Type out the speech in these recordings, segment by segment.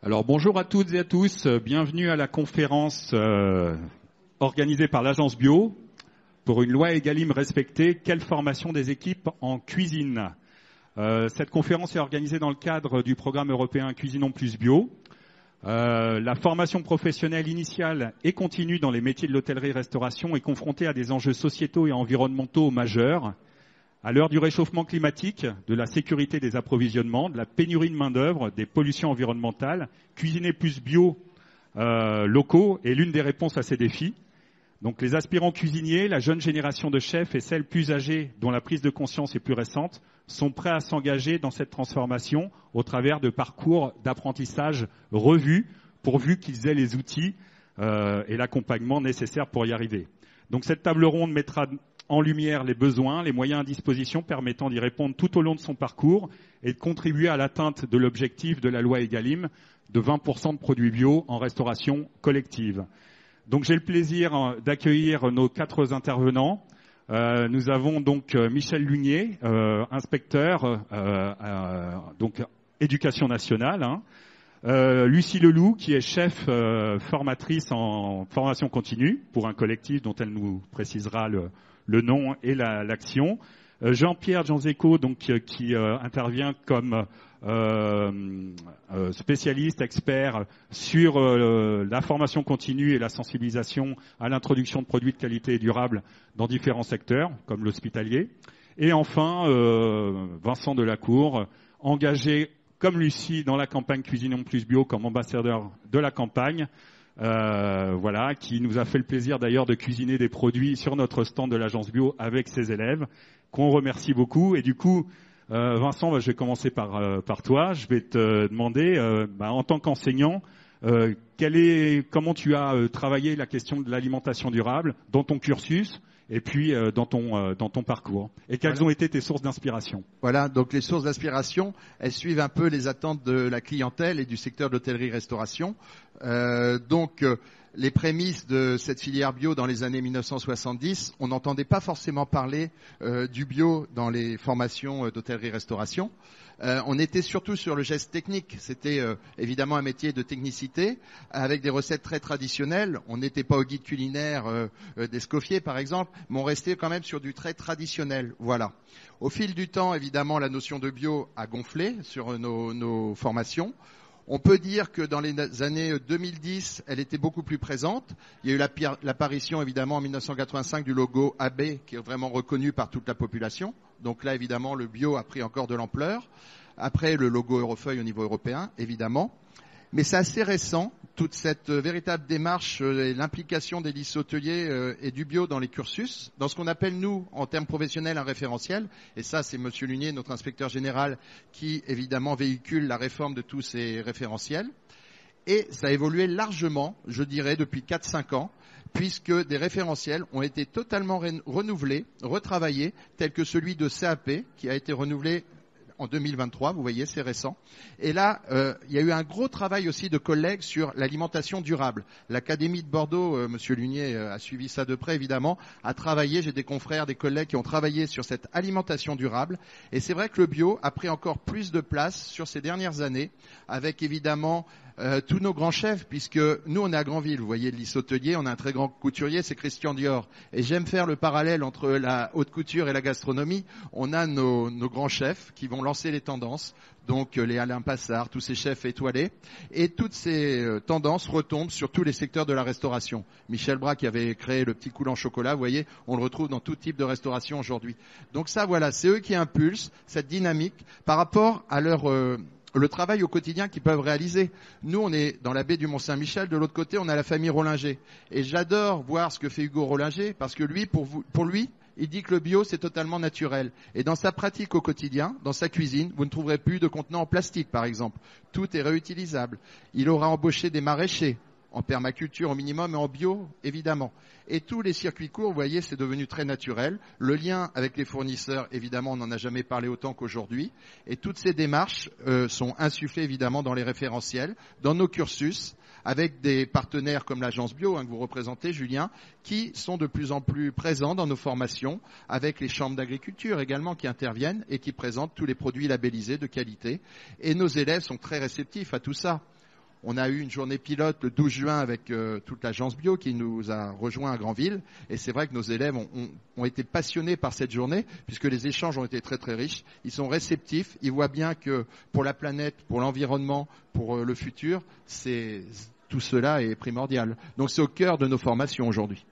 Alors bonjour à toutes et à tous, bienvenue à la conférence organisée par l'Agence Bio pour une loi Egalim respectée, quelle formation des équipes en cuisine. Cette conférence est organisée dans le cadre du programme européen Cuisinons plus bio. La formation professionnelle initiale et continue dans les métiers de l'hôtellerie-restauration est confrontée à des enjeux sociétaux et environnementaux majeurs. À l'heure du réchauffement climatique, de la sécurité des approvisionnements, de la pénurie de main-d'œuvre, des pollutions environnementales, cuisiner plus bio locaux est l'une des réponses à ces défis. Donc les aspirants cuisiniers, la jeune génération de chefs et celles plus âgées dont la prise de conscience est plus récente sont prêts à s'engager dans cette transformation au travers de parcours d'apprentissage revus pourvu qu'ils aient les outils et l'accompagnement nécessaires pour y arriver. Donc cette table ronde mettra en lumière les besoins, les moyens à disposition permettant d'y répondre tout au long de son parcours et de contribuer à l'atteinte de l'objectif de la loi Egalim de 20% de produits bio en restauration collective. Donc j'ai le plaisir d'accueillir nos 4 intervenants. Nous avons donc Michel Lunier, inspecteur donc éducation nationale, Lucie Leloup qui est chef formatrice en formation continue pour un collectif dont elle nous précisera le nom et l'action. Jean-Pierre Janzeko, donc qui intervient comme spécialiste, expert sur la formation continue et la sensibilisation à l'introduction de produits de qualité et durables dans différents secteurs, comme l'hospitalier. Et enfin, Vincent Delacour, engagé comme Lucie dans la campagne Cuisinons plus bio comme ambassadeur de la campagne. Voilà, qui nous a fait le plaisir d'ailleurs de cuisiner des produits sur notre stand de l'Agence Bio avec ses élèves, qu'on remercie beaucoup. Et du coup, Vincent, je vais commencer par toi. Je vais te demander, en tant qu'enseignant, comment tu as travaillé la question de l'alimentation durable dans ton cursus et puis dans ton parcours. Et quelles ont été tes sources d'inspiration? Voilà, donc les sources d'inspiration, elles suivent un peu les attentes de la clientèle et du secteur de l'hôtellerie-restauration. Les prémices de cette filière bio dans les années 1970, on n'entendait pas forcément parler du bio dans les formations d'hôtellerie-restauration. On était surtout sur le geste technique. C'était évidemment un métier de technicité avec des recettes très traditionnelles. On n'était pas au guide culinaire d'Escoffier par exemple, mais on restait quand même sur du très traditionnel. Voilà. Au fil du temps, évidemment, la notion de bio a gonflé sur nos formations. On peut dire que dans les années 2010, elle était beaucoup plus présente. Il y a eu l'apparition, évidemment, en 1985 du logo AB, qui est vraiment reconnu par toute la population. Donc là, évidemment, le bio a pris encore de l'ampleur. Après, le logo Eurofeuille au niveau européen, évidemment. Mais c'est assez récent, toute cette véritable démarche et l'implication des lycées hôteliers et du bio dans les cursus, dans ce qu'on appelle, nous, en termes professionnels, un référentiel. Et ça, c'est Monsieur Lunier, notre inspecteur général, qui, évidemment, véhicule la réforme de tous ces référentiels. Et ça a évolué largement, je dirais, depuis 4-5 ans, puisque des référentiels ont été totalement renouvelés, retravaillés, tels que celui de CAP, qui a été renouvelé en 2023, vous voyez, c'est récent. Et là, il y a eu un gros travail aussi de collègues sur l'alimentation durable. L'Académie de Bordeaux, Monsieur Lunier a suivi ça de près, évidemment, a travaillé, j'ai des confrères, des collègues qui ont travaillé sur cette alimentation durable. Et c'est vrai que le bio a pris encore plus de place sur ces dernières années, avec évidemment tous nos grands chefs, puisque nous, on est à Granville, vous voyez, le lycée hôtelier, on a un très grand couturier, c'est Christian Dior. Et j'aime faire le parallèle entre la haute couture et la gastronomie. On a nos grands chefs qui vont lancer les tendances, donc les Alain Passard, tous ces chefs étoilés. Et toutes ces tendances retombent sur tous les secteurs de la restauration. Michel Bras qui avait créé le petit coulant chocolat, vous voyez, on le retrouve dans tout type de restauration aujourd'hui. Donc ça, voilà, c'est eux qui impulsent cette dynamique par rapport à le travail au quotidien qu'ils peuvent réaliser. Nous, on est dans la baie du Mont-Saint-Michel. De l'autre côté, on a la famille Rollinger. Et j'adore voir ce que fait Hugo Rollinger parce que lui, pour lui, il dit que le bio, c'est totalement naturel. Et dans sa pratique au quotidien, dans sa cuisine, vous ne trouverez plus de contenants en plastique, par exemple. Tout est réutilisable. Il aura embauché des maraîchers en permaculture au minimum et en bio, évidemment. Et tous les circuits courts, vous voyez, c'est devenu très naturel. Le lien avec les fournisseurs, évidemment, on n'en a jamais parlé autant qu'aujourd'hui. Et toutes ces démarches sont insufflées, évidemment, dans les référentiels, dans nos cursus, avec des partenaires comme l'Agence Bio, que vous représentez, Julien, qui sont de plus en plus présents dans nos formations, avec les chambres d'agriculture également qui interviennent et qui présentent tous les produits labellisés de qualité. Et nos élèves sont très réceptifs à tout ça. On a eu une journée pilote le 12 juin avec toute l'agence bio qui nous a rejoint à Granville. Et c'est vrai que nos élèves ont été passionnés par cette journée puisque les échanges ont été très très riches. Ils sont réceptifs. Ils voient bien que pour la planète, pour l'environnement, pour le futur, tout cela est primordial. Donc c'est au cœur de nos formations aujourd'hui.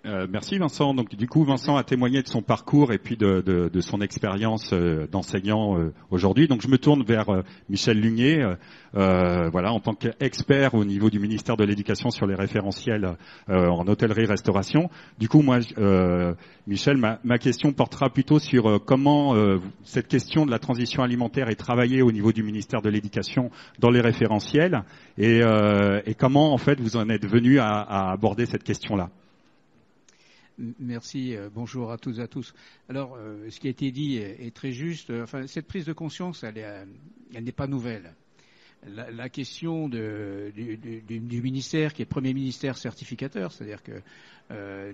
Merci Vincent. Donc du coup, Vincent a témoigné de son parcours et puis de son expérience d'enseignant aujourd'hui. Donc je me tourne vers Michel Lugnier, voilà, en tant qu'expert au niveau du ministère de l'Éducation sur les référentiels en hôtellerie-restauration. Du coup, moi, Michel, ma question portera plutôt sur comment cette question de la transition alimentaire est travaillée au niveau du ministère de l'Éducation dans les référentiels et comment en fait vous en êtes venu à aborder cette question-là. Merci, bonjour à toutes et à tous. Alors, ce qui a été dit est très juste. Enfin, cette prise de conscience, elle n'est pas nouvelle. La question du ministère, qui est le premier ministère certificateur, c'est-à-dire que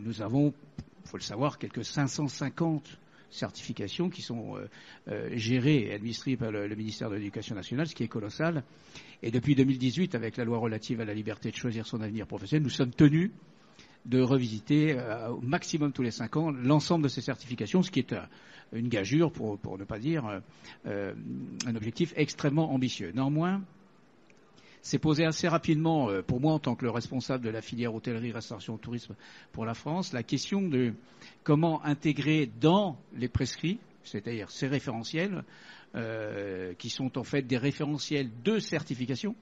nous avons, il faut le savoir, quelques 550 certifications qui sont gérées et administrées par le ministère de l'Éducation nationale, ce qui est colossal. Et depuis 2018, avec la loi relative à la liberté de choisir son avenir professionnel, nous sommes tenus de revisiter au maximum tous les 5 ans l'ensemble de ces certifications, ce qui est une gageure, pour ne pas dire un objectif extrêmement ambitieux. Néanmoins, c'est posé assez rapidement, pour moi en tant que le responsable de la filière hôtellerie, restauration, tourisme pour la France, la question de comment intégrer dans les prescrits, c'est-à-dire ces référentiels, qui sont en fait des référentiels de certification,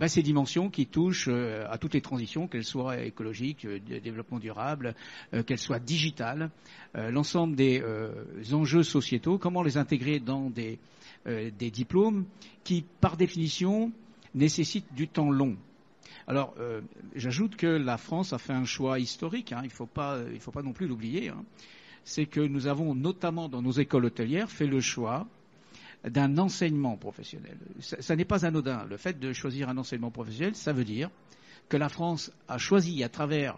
ces dimensions qui touchent à toutes les transitions, qu'elles soient écologiques, de développement durable, qu'elles soient digitales, l'ensemble des enjeux sociétaux, comment les intégrer dans des diplômes qui, par définition, nécessitent du temps long. Alors, j'ajoute que la France a fait un choix historique, il faut pas non plus l'oublier, c'est que nous avons notamment dans nos écoles hôtelières fait le choix d'un enseignement professionnel. Ça n'est pas anodin. Le fait de choisir un enseignement professionnel, ça veut dire que la France a choisi, à travers,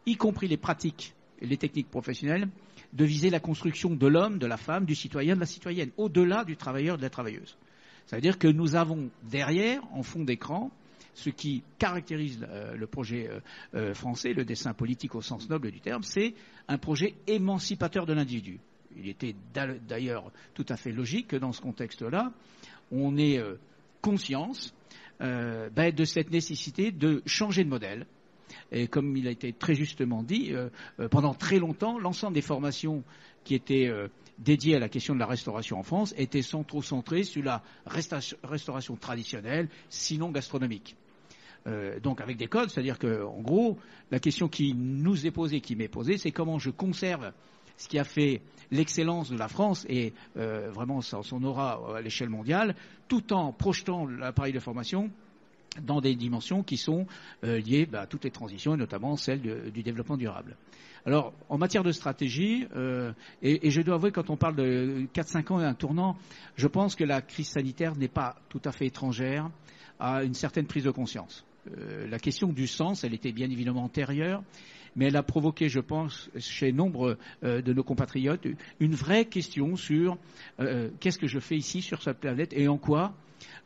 y compris les pratiques et les techniques professionnelles, de viser la construction de l'homme, de la femme, du citoyen, de la citoyenne, au-delà du travailleur, de la travailleuse. Ça veut dire que nous avons derrière, en fond d'écran, ce qui caractérise le projet français, le dessein politique au sens noble du terme, c'est un projet émancipateur de l'individu. Il était d'ailleurs tout à fait logique que dans ce contexte-là, on ait conscience de cette nécessité de changer de modèle. Et comme il a été très justement dit, pendant très longtemps, l'ensemble des formations qui étaient dédiées à la question de la restauration en France étaient trop centrées sur la restauration traditionnelle, sinon gastronomique. Donc avec des codes, c'est-à-dire que, en gros, la question qui nous est posée, qui m'est posée, c'est comment je conserve ce qui a fait l'excellence de la France et vraiment son aura à l'échelle mondiale, tout en projetant l'appareil de formation dans des dimensions qui sont liées à toutes les transitions, et notamment celle du développement durable. Alors, en matière de stratégie, et je dois avouer, quand on parle de 4-5 ans et un tournant, je pense que la crise sanitaire n'est pas tout à fait étrangère à une certaine prise de conscience. La question du sens, elle était bien évidemment antérieure, mais elle a provoqué, je pense, chez nombre de nos compatriotes, une vraie question sur qu'est-ce que je fais ici sur cette planète et en quoi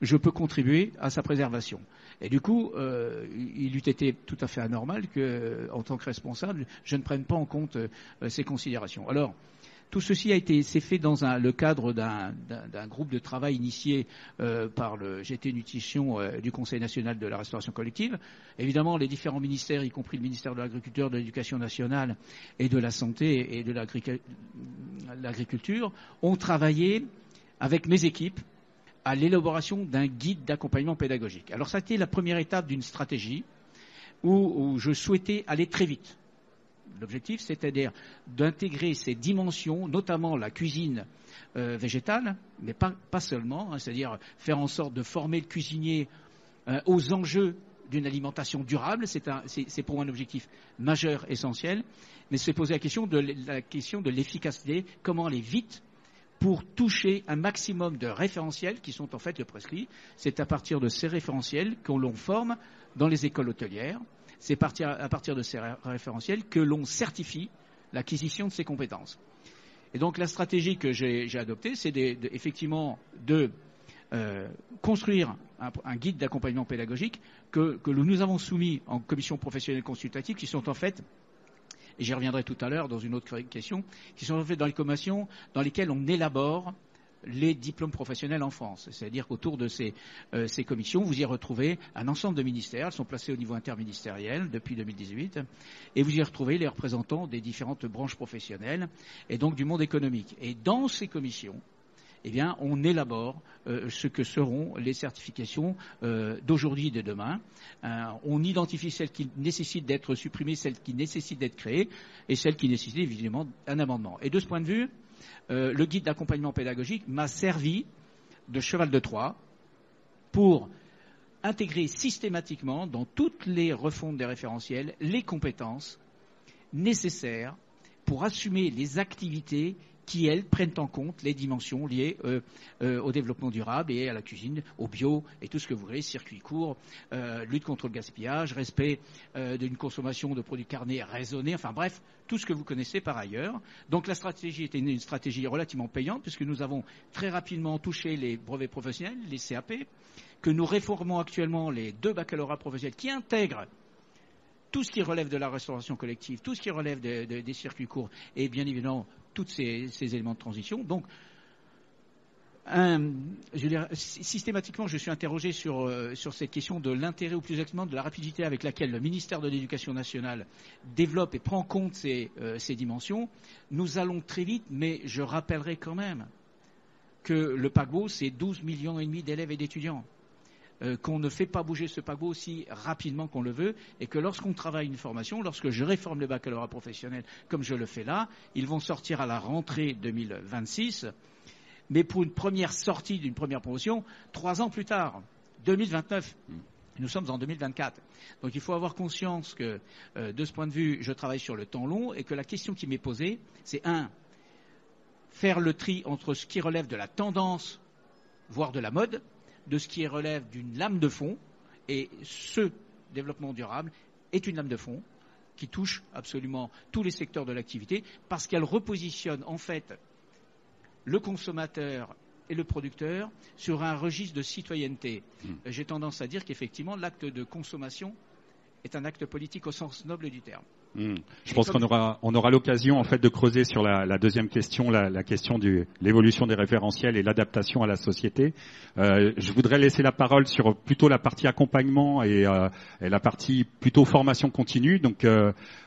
je peux contribuer à sa préservation. Et du coup, il eût été tout à fait anormal que, en tant que responsable, je ne prenne pas en compte ces considérations. Alors, tout ceci s'est fait dans le cadre d'un groupe de travail initié par le GT Nutrition du Conseil national de la restauration collective. Évidemment, les différents ministères, y compris le ministère de l'Agriculture, de l'Éducation nationale et de la Santé et de l'Agriculture, ont travaillé avec mes équipes à l'élaboration d'un guide d'accompagnement pédagogique. Alors, ça a été la première étape d'une stratégie où je souhaitais aller très vite. L'objectif, c'est-à-dire d'intégrer ces dimensions, notamment la cuisine végétale, mais pas seulement, c'est-à-dire faire en sorte de former le cuisinier aux enjeux d'une alimentation durable. C'est pour moi un objectif majeur, essentiel, mais se poser la question de l'efficacité, comment aller vite pour toucher un maximum de référentiels qui sont en fait le prescrit. C'est à partir de ces référentiels qu'on l'on forme dans les écoles hôtelières. C'est à partir de ces référentiels que l'on certifie l'acquisition de ces compétences. Et donc la stratégie que j'ai adoptée, c'est effectivement de construire un guide d'accompagnement pédagogique que nous avons soumis en commission professionnelle consultative, qui sont en fait, et j'y reviendrai tout à l'heure dans une autre question, qui sont en fait dans les commissions dans lesquelles on élabore les diplômes professionnels en France. C'est-à-dire qu'autour de ces commissions, vous y retrouvez un ensemble de ministères. Elles sont placées au niveau interministériel depuis 2018. Et vous y retrouvez les représentants des différentes branches professionnelles et donc du monde économique. Et dans ces commissions, eh bien, on élabore ce que seront les certifications d'aujourd'hui et de demain. On identifie celles qui nécessitent d'être supprimées, celles qui nécessitent d'être créées et celles qui nécessitent évidemment un amendement. Et de ce point de vue, le guide d'accompagnement pédagogique m'a servi de cheval de Troie pour intégrer systématiquement dans toutes les refontes des référentiels les compétences nécessaires pour assumer les activités qui, elles, prennent en compte les dimensions liées au développement durable et à la cuisine, au bio et tout ce que vous voulez, circuit court, lutte contre le gaspillage, respect d'une consommation de produits carnés raisonnée, enfin bref, tout ce que vous connaissez par ailleurs. Donc la stratégie était une stratégie relativement payante puisque nous avons très rapidement touché les brevets professionnels, les CAP, que nous réformons actuellement les 2 baccalauréats professionnels qui intègrent tout ce qui relève de la restauration collective, tout ce qui relève des circuits courts et bien évidemment tous ces éléments de transition. Donc, systématiquement, je suis interrogé sur cette question de l'intérêt ou plus exactement de la rapidité avec laquelle le ministère de l'Éducation nationale développe et prend en compte ces dimensions. Nous allons très vite, mais je rappellerai quand même que le paquebot, c'est 12,5 millions d'élèves et d'étudiants. Qu'on ne fait pas bouger ce paquebot aussi rapidement qu'on le veut et que lorsqu'on travaille une formation, lorsque je réforme le baccalauréat professionnel comme je le fais là, ils vont sortir à la rentrée 2026, mais pour une première sortie d'une première promotion, 3 ans plus tard, 2029. Nous sommes en 2024. Donc il faut avoir conscience que de ce point de vue, je travaille sur le temps long et que la question qui m'est posée, c'est faire le tri entre ce qui relève de la tendance, voire de la mode, de ce qui relève d'une lame de fond, et ce développement durable est une lame de fond qui touche absolument tous les secteurs de l'activité, parce qu'elle repositionne en fait le consommateur et le producteur sur un registre de citoyenneté. J'ai tendance à dire qu'effectivement, l'acte de consommation est un acte politique au sens noble du terme. Je pense qu'on aura l'occasion en fait de creuser sur la deuxième question, la question de l'évolution des référentiels et l'adaptation à la société. Je voudrais laisser la parole sur plutôt la partie accompagnement et la partie plutôt formation continue. Donc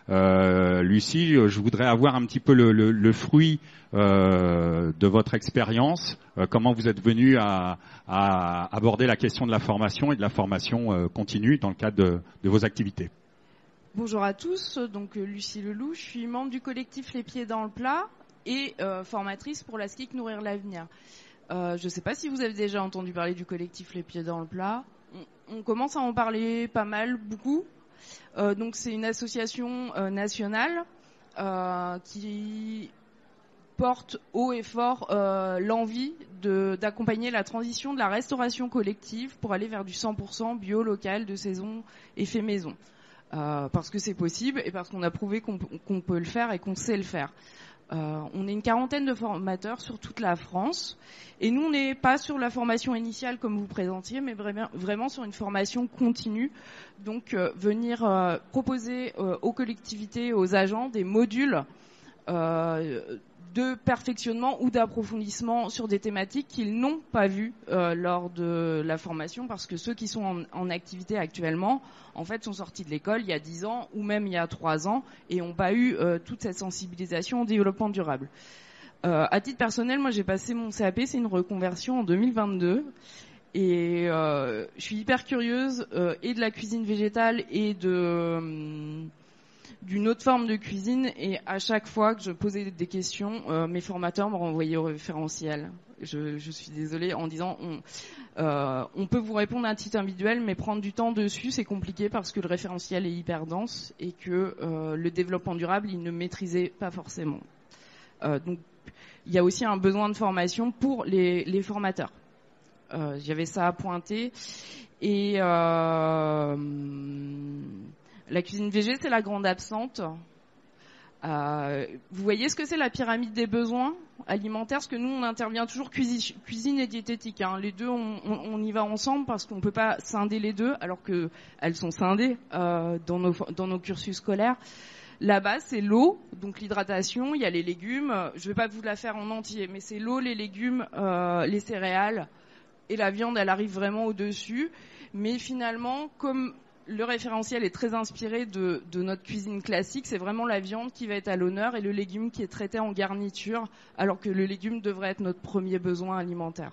Lucie, je voudrais avoir un petit peu le fruit de votre expérience, comment vous êtes venue à aborder la question de la formation et de la formation continue dans le cadre de vos activités. Bonjour à tous, donc Lucie Leloup, je suis membre du collectif Les Pieds dans le Plat et formatrice pour la SCIC Nourrir l'Avenir. Je ne sais pas si vous avez déjà entendu parler du collectif Les Pieds dans le Plat. On commence à en parler pas mal, beaucoup. Donc c'est une association nationale qui porte haut et fort l'envie d'accompagner la transition de la restauration collective pour aller vers du 100% bio, local, de saison et fait maison. Parce que c'est possible et parce qu'on a prouvé qu'on peut le faire et qu'on sait le faire. On est une quarantaine de formateurs sur toute la France et nous on n'est pas sur la formation initiale comme vous présentiez, mais vraiment sur une formation continue. Donc venir proposer aux collectivités, aux agents des modules de perfectionnement ou d'approfondissement sur des thématiques qu'ils n'ont pas vues lors de la formation, parce que ceux qui sont en activité actuellement, en fait, sont sortis de l'école il y a 10 ans ou même il y a 3 ans et n'ont pas eu toute cette sensibilisation au développement durable. À titre personnel, moi j'ai passé mon CAP, c'est une reconversion en 2022 et je suis hyper curieuse et de la cuisine végétale et d'une autre forme de cuisine, et à chaque fois que je posais des questions, mes formateurs me renvoyaient au référentiel. Je suis désolée en disant on peut vous répondre à un titre individuel, mais prendre du temps dessus c'est compliqué parce que le référentiel est hyper dense et que le développement durable il ne maîtrisait pas forcément. Donc il y a aussi un besoin de formation pour les formateurs. J'avais ça à pointer et la cuisine végé, c'est la grande absente. Vous voyez ce que c'est la pyramide des besoins alimentaires? Parce que nous, on intervient toujours cuisine et diététique. Hein. Les deux, on y va ensemble parce qu'on ne peut pas scinder les deux, alors qu'elles sont scindées dans nos cursus scolaires. La base, c'est l'eau, donc l'hydratation. Il y a les légumes. Je ne vais pas vous la faire en entier, mais c'est l'eau, les légumes, les céréales. Et la viande, elle arrive vraiment au-dessus. Mais finalement, comme le référentiel est très inspiré de notre cuisine classique, c'est vraiment la viande qui va être à l'honneur et le légume qui est traité en garniture, alors que le légume devrait être notre premier besoin alimentaire.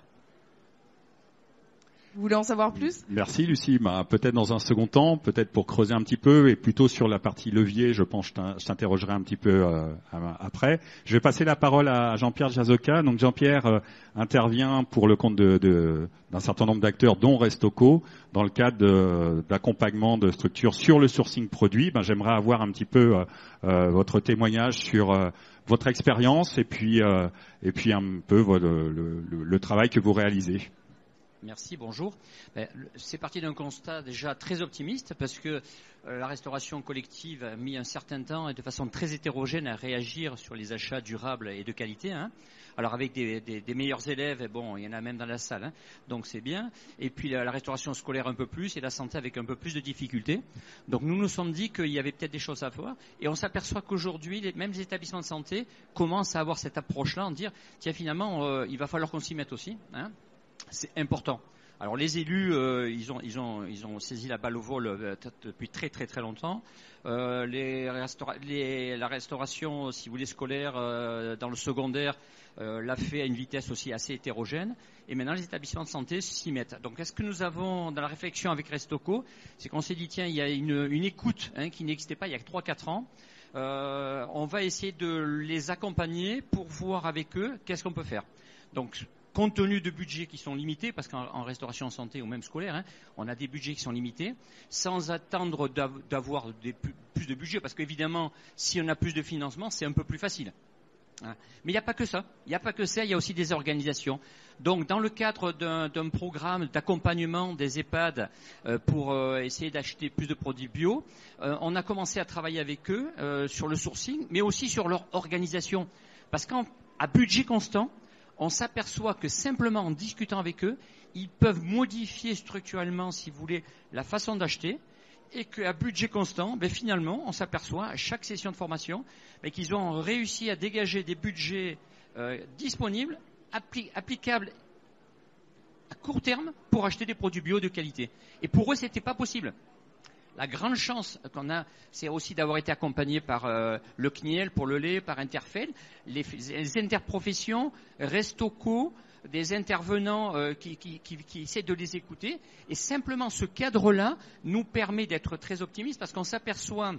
Vous voulez en savoir plus? Merci Lucie. Peut-être dans un second temps, peut-être pour creuser un petit peu, et plutôt sur la partie levier, je pense que je t'interrogerai un petit peu après. Je vais passer la parole à Jean-Pierre Jazoka. Donc Jean-Pierre intervient pour le compte d'un certain nombre d'acteurs, dont Restocco, dans le cadre d'accompagnement de structures sur le sourcing produit. J'aimerais avoir un petit peu votre témoignage sur votre expérience et puis un peu le travail que vous réalisez. Merci, bonjour. C'est parti d'un constat déjà très optimiste parce que la restauration collective a mis un certain temps et de façon très hétérogène à réagir sur les achats durables et de qualité. Alors avec des meilleurs élèves, bon, il y en a même dans la salle, donc c'est bien. Et puis la restauration scolaire un peu plus et la santé avec un peu plus de difficultés. Donc nous nous sommes dit qu'il y avait peut-être des choses à faire et on s'aperçoit qu'aujourd'hui, même les établissements de santé commencent à avoir cette approche-là, en dire tiens finalement il va falloir qu'on s'y mette aussi. C'est important. Alors les élus, ils ont saisi la balle au vol depuis très très très longtemps. La restauration, si vous voulez, scolaire dans le secondaire l'a fait à une vitesse aussi assez hétérogène. Et maintenant les établissements de santé s'y mettent. Donc est-ce que nous avons dans la réflexion avec Restocco, c'est qu'on s'est dit tiens il y a une écoute qui n'existait pas il y a 3-4 ans. On va essayer de les accompagner pour voir avec eux qu'est-ce qu'on peut faire. Donc compte tenu de budgets qui sont limités, parce qu'en restauration santé ou même scolaire, on a des budgets qui sont limités, sans attendre d'avoir plus de budget, parce qu'évidemment, si on a plus de financement, c'est un peu plus facile. Mais il n'y a pas que ça. Il y a aussi des organisations. Donc, dans le cadre d'un programme d'accompagnement des EHPAD pour essayer d'acheter plus de produits bio, on a commencé à travailler avec eux sur le sourcing, mais aussi sur leur organisation. Parce qu'à budget constant, on s'aperçoit que simplement en discutant avec eux, ils peuvent modifier structurellement, si vous voulez, la façon d'acheter, et qu'à budget constant, finalement, on s'aperçoit à chaque session de formation qu'ils ont réussi à dégager des budgets disponibles, applicables à court terme pour acheter des produits bio de qualité. Et pour eux, ce n'était pas possible. La grande chance qu'on a, c'est aussi d'avoir été accompagné par le CNIEL pour le lait, par Interfel, les interprofessions, Restocco, des intervenants qui essaient de les écouter. Et simplement, ce cadre-là nous permet d'être très optimistes parce qu'on s'aperçoit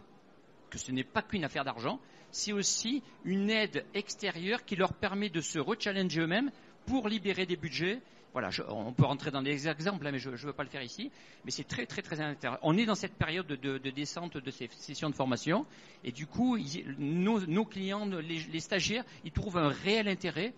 que ce n'est pas qu'une affaire d'argent, c'est aussi une aide extérieure qui leur permet de se rechallenger eux-mêmes pour libérer des budgets. Voilà, on peut rentrer dans des exemples, mais je ne veux pas le faire ici. Mais c'est très, très, très intéressant. On est dans cette période de descente de ces sessions de formation. Et du coup, nos clients, les stagiaires, ils trouvent un réel intérêt,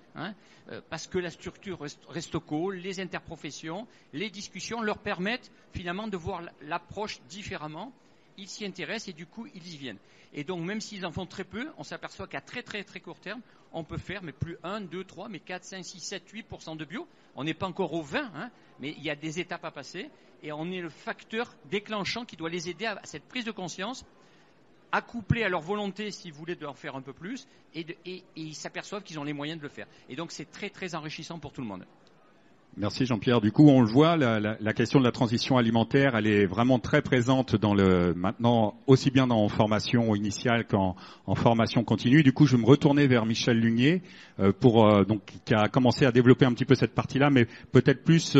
parce que la structure Restocco, les interprofessions, les discussions leur permettent finalement de voir l'approche différemment. Ils s'y intéressent et du coup, ils y viennent. Et donc, même s'ils en font très peu, on s'aperçoit qu'à très, très, très court terme, on peut faire, mais plus 1, 2, 3, mais 4, 5, 6, 7, 8% de bio. On n'est pas encore au 20, mais il y a des étapes à passer. Et on est le facteur déclenchant qui doit les aider à cette prise de conscience, accouplée à leur volonté, si vous voulez, d'en faire un peu plus. Et ils s'aperçoivent qu'ils ont les moyens de le faire. Et donc, c'est très, très enrichissant pour tout le monde. Merci Jean-Pierre. Du coup, on le voit, la question de la transition alimentaire, elle est vraiment très présente maintenant, aussi bien en formation initiale qu'en formation continue. Du coup, je vais me retourner vers Michel Lunier, qui a commencé à développer un petit peu cette partie-là, mais peut-être plus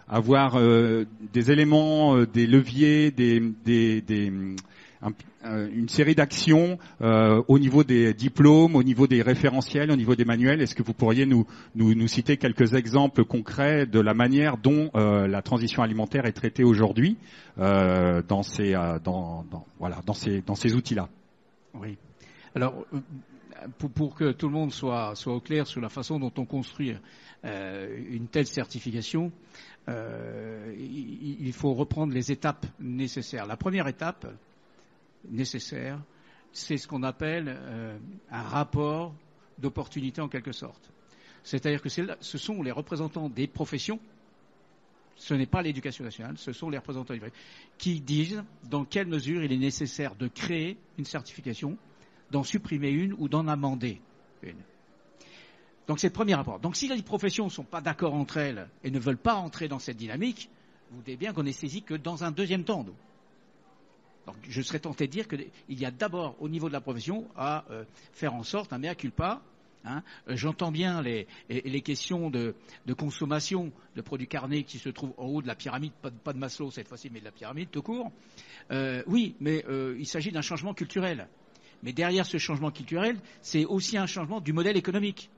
avoir des éléments, des leviers, une série d'actions au niveau des diplômes, au niveau des référentiels, au niveau des manuels. Est-ce que vous pourriez nous citer quelques exemples concrets de la manière dont la transition alimentaire est traitée aujourd'hui dans ces outils-là? Oui. Alors, pour que tout le monde soit au clair sur la façon dont on construit une telle certification, il faut reprendre les étapes nécessaires. La première étape nécessaire, c'est ce qu'on appelle un rapport d'opportunité en quelque sorte. C'est-à-dire que ce sont les représentants des professions, ce n'est pas l'éducation nationale, ce sont les représentants des professions, qui disent dans quelle mesure il est nécessaire de créer une certification, d'en supprimer une ou d'en amender une. Donc c'est le premier rapport. Donc si les professions ne sont pas d'accord entre elles et ne veulent pas entrer dans cette dynamique, vous voyez bien qu'on est saisi que dans un deuxième temps. Donc je serais tenté de dire qu'il y a d'abord au niveau de la profession à faire en sorte un mea culpa. J'entends bien les questions de consommation de produits carnés qui se trouvent en haut de la pyramide, pas de Maslow cette fois-ci, mais de la pyramide tout court. Oui, mais il s'agit d'un changement culturel. Mais derrière ce changement culturel, c'est aussi un changement du modèle économique.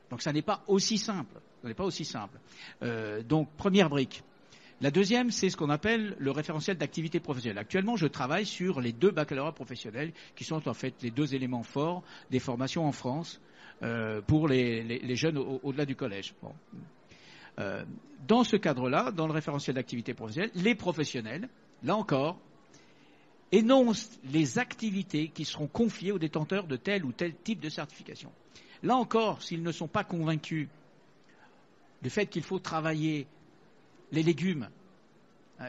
Donc ça n'est pas aussi simple. Donc première brique. La deuxième, c'est ce qu'on appelle le référentiel d'activité professionnelle. Actuellement, je travaille sur les 2 baccalauréats professionnels qui sont en fait les 2 éléments forts des formations en France pour les jeunes au-delà du collège. Bon. Dans ce cadre-là, dans le référentiel d'activité professionnelle, les professionnels, là encore, énoncent les activités qui seront confiées aux détenteurs de tel ou tel type de certification. Là encore, s'ils ne sont pas convaincus du fait qu'il faut travailler les légumes,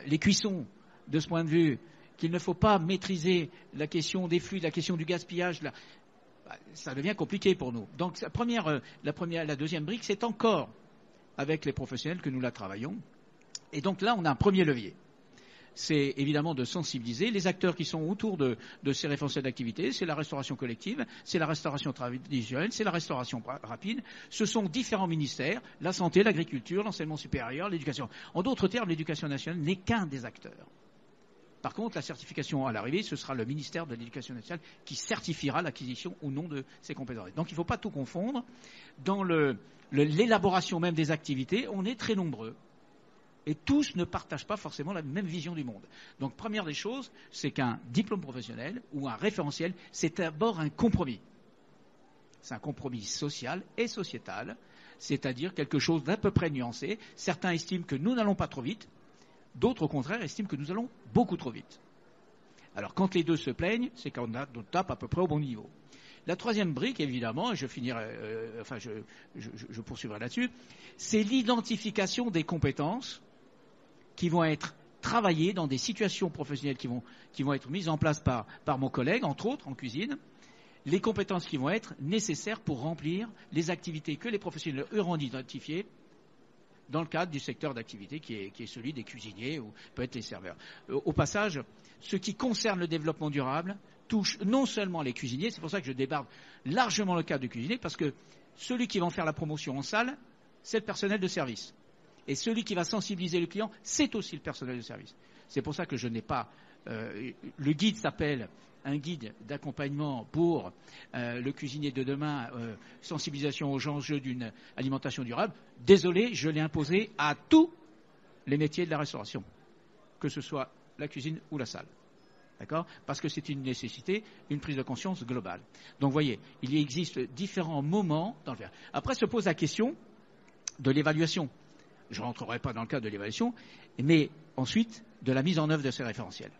les cuissons, de ce point de vue, qu'il ne faut pas maîtriser la question des flux, la question du gaspillage, ça devient compliqué pour nous. Donc la deuxième brique, c'est encore avec les professionnels que nous la travaillons. Et donc là, on a un premier levier. C'est évidemment de sensibiliser les acteurs qui sont autour de ces référentiels d'activité. C'est la restauration collective, c'est la restauration traditionnelle, c'est la restauration rapide. Ce sont différents ministères, la santé, l'agriculture, l'enseignement supérieur, l'éducation. En d'autres termes, l'éducation nationale n'est qu'un des acteurs. Par contre, la certification à l'arrivée, ce sera le ministère de l'Éducation nationale qui certifiera l'acquisition ou non de ces compétences. Donc il ne faut pas tout confondre. Dans l'élaboration même des activités, on est très nombreux. Et tous ne partagent pas forcément la même vision du monde. Donc, première des choses, c'est qu'un diplôme professionnel ou un référentiel, c'est d'abord un compromis. C'est un compromis social et sociétal, c'est-à-dire quelque chose d'à peu près nuancé. Certains estiment que nous n'allons pas trop vite, d'autres, au contraire, estiment que nous allons beaucoup trop vite. Alors, quand les deux se plaignent, c'est qu'on tape à peu près au bon niveau. La troisième brique, évidemment, et je finirai, je poursuivrai là-dessus, c'est l'identification des compétences qui vont être travaillées dans des situations professionnelles qui vont être mises en place par mon collègue, entre autres en cuisine, les compétences qui vont être nécessaires pour remplir les activités que les professionnels auront identifiées dans le cadre du secteur d'activité qui est celui des cuisiniers ou peut-être les serveurs. Au passage, ce qui concerne le développement durable touche non seulement les cuisiniers, c'est pour ça que je débarque largement le cadre du cuisinier, parce que celui qui va en faire la promotion en salle, c'est le personnel de service. Et celui qui va sensibiliser le client, c'est aussi le personnel de service. C'est pour ça que je n'ai pas... le guide s'appelle un guide d'accompagnement pour le cuisinier de demain, sensibilisation aux enjeux d'une alimentation durable. Désolé, je l'ai imposé à tous les métiers de la restauration, que ce soit la cuisine ou la salle. D'accord ? Parce que c'est une nécessité, une prise de conscience globale. Donc, vous voyez, il existe différents moments dans le faire. Après se pose la question de l'évaluation. Je ne rentrerai pas dans le cadre de l'évaluation, mais ensuite de la mise en œuvre de ces référentiels.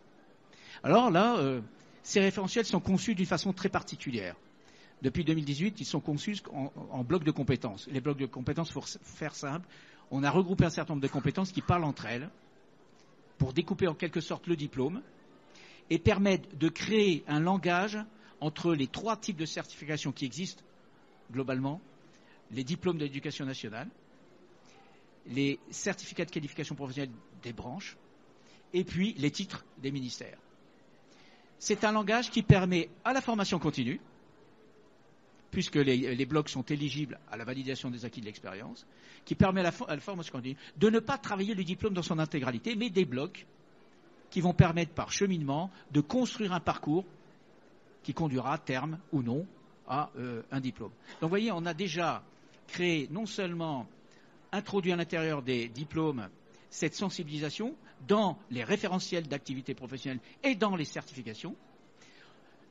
Alors là, ces référentiels sont conçus d'une façon très particulière. Depuis 2018, ils sont conçus en blocs de compétences. Les blocs de compétences, pour faire simple, on a regroupé un certain nombre de compétences qui parlent entre elles pour découper en quelque sorte le diplôme et permettre de créer un langage entre les 3 types de certifications qui existent globalement, les diplômes de l'éducation nationale, les certificats de qualification professionnelle des branches, et puis les titres des ministères. C'est un langage qui permet à la formation continue, puisque les blocs sont éligibles à la validation des acquis de l'expérience, qui permet à la formation continue de ne pas travailler le diplôme dans son intégralité, mais des blocs qui vont permettre par cheminement de construire un parcours qui conduira à terme ou non à un diplôme. Donc vous voyez, on a déjà créé non seulement introduit à l'intérieur des diplômes cette sensibilisation dans les référentiels d'activité professionnelle et dans les certifications.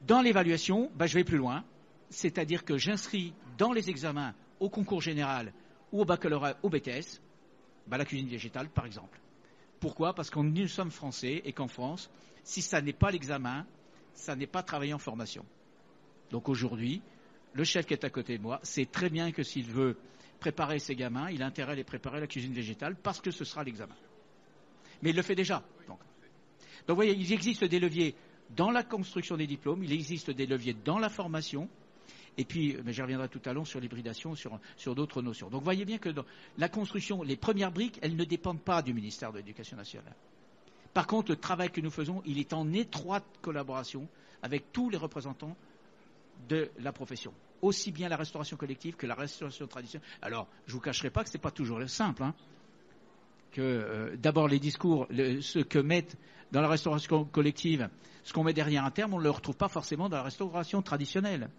Dans l'évaluation, je vais plus loin, c'est-à-dire que j'inscris dans les examens au concours général ou au baccalauréat au BTS, la cuisine végétale par exemple. Pourquoi ? Parce que nous sommes français et qu'en France, si ça n'est pas l'examen, ça n'est pas travailler en formation. Donc aujourd'hui, le chef qui est à côté de moi sait très bien que s'il veut préparer ses gamins, il a intérêt à les préparer à la cuisine végétale parce que ce sera l'examen. Mais il le fait déjà. Donc vous voyez, il existe des leviers dans la construction des diplômes, il existe des leviers dans la formation, et puis, mais j'y reviendrai tout à l'heure sur l'hybridation, sur d'autres notions. Donc vous voyez bien que dans la construction, les premières briques, elles ne dépendent pas du ministère de l'Éducation nationale. Par contre, le travail que nous faisons, il est en étroite collaboration avec tous les représentants de la profession. Aussi bien la restauration collective que la restauration traditionnelle. Alors, je ne vous cacherai pas que ce n'est pas toujours simple. D'abord, les discours, ce que mettent dans la restauration collective, ce qu'on met derrière un terme, on ne le retrouve pas forcément dans la restauration traditionnelle.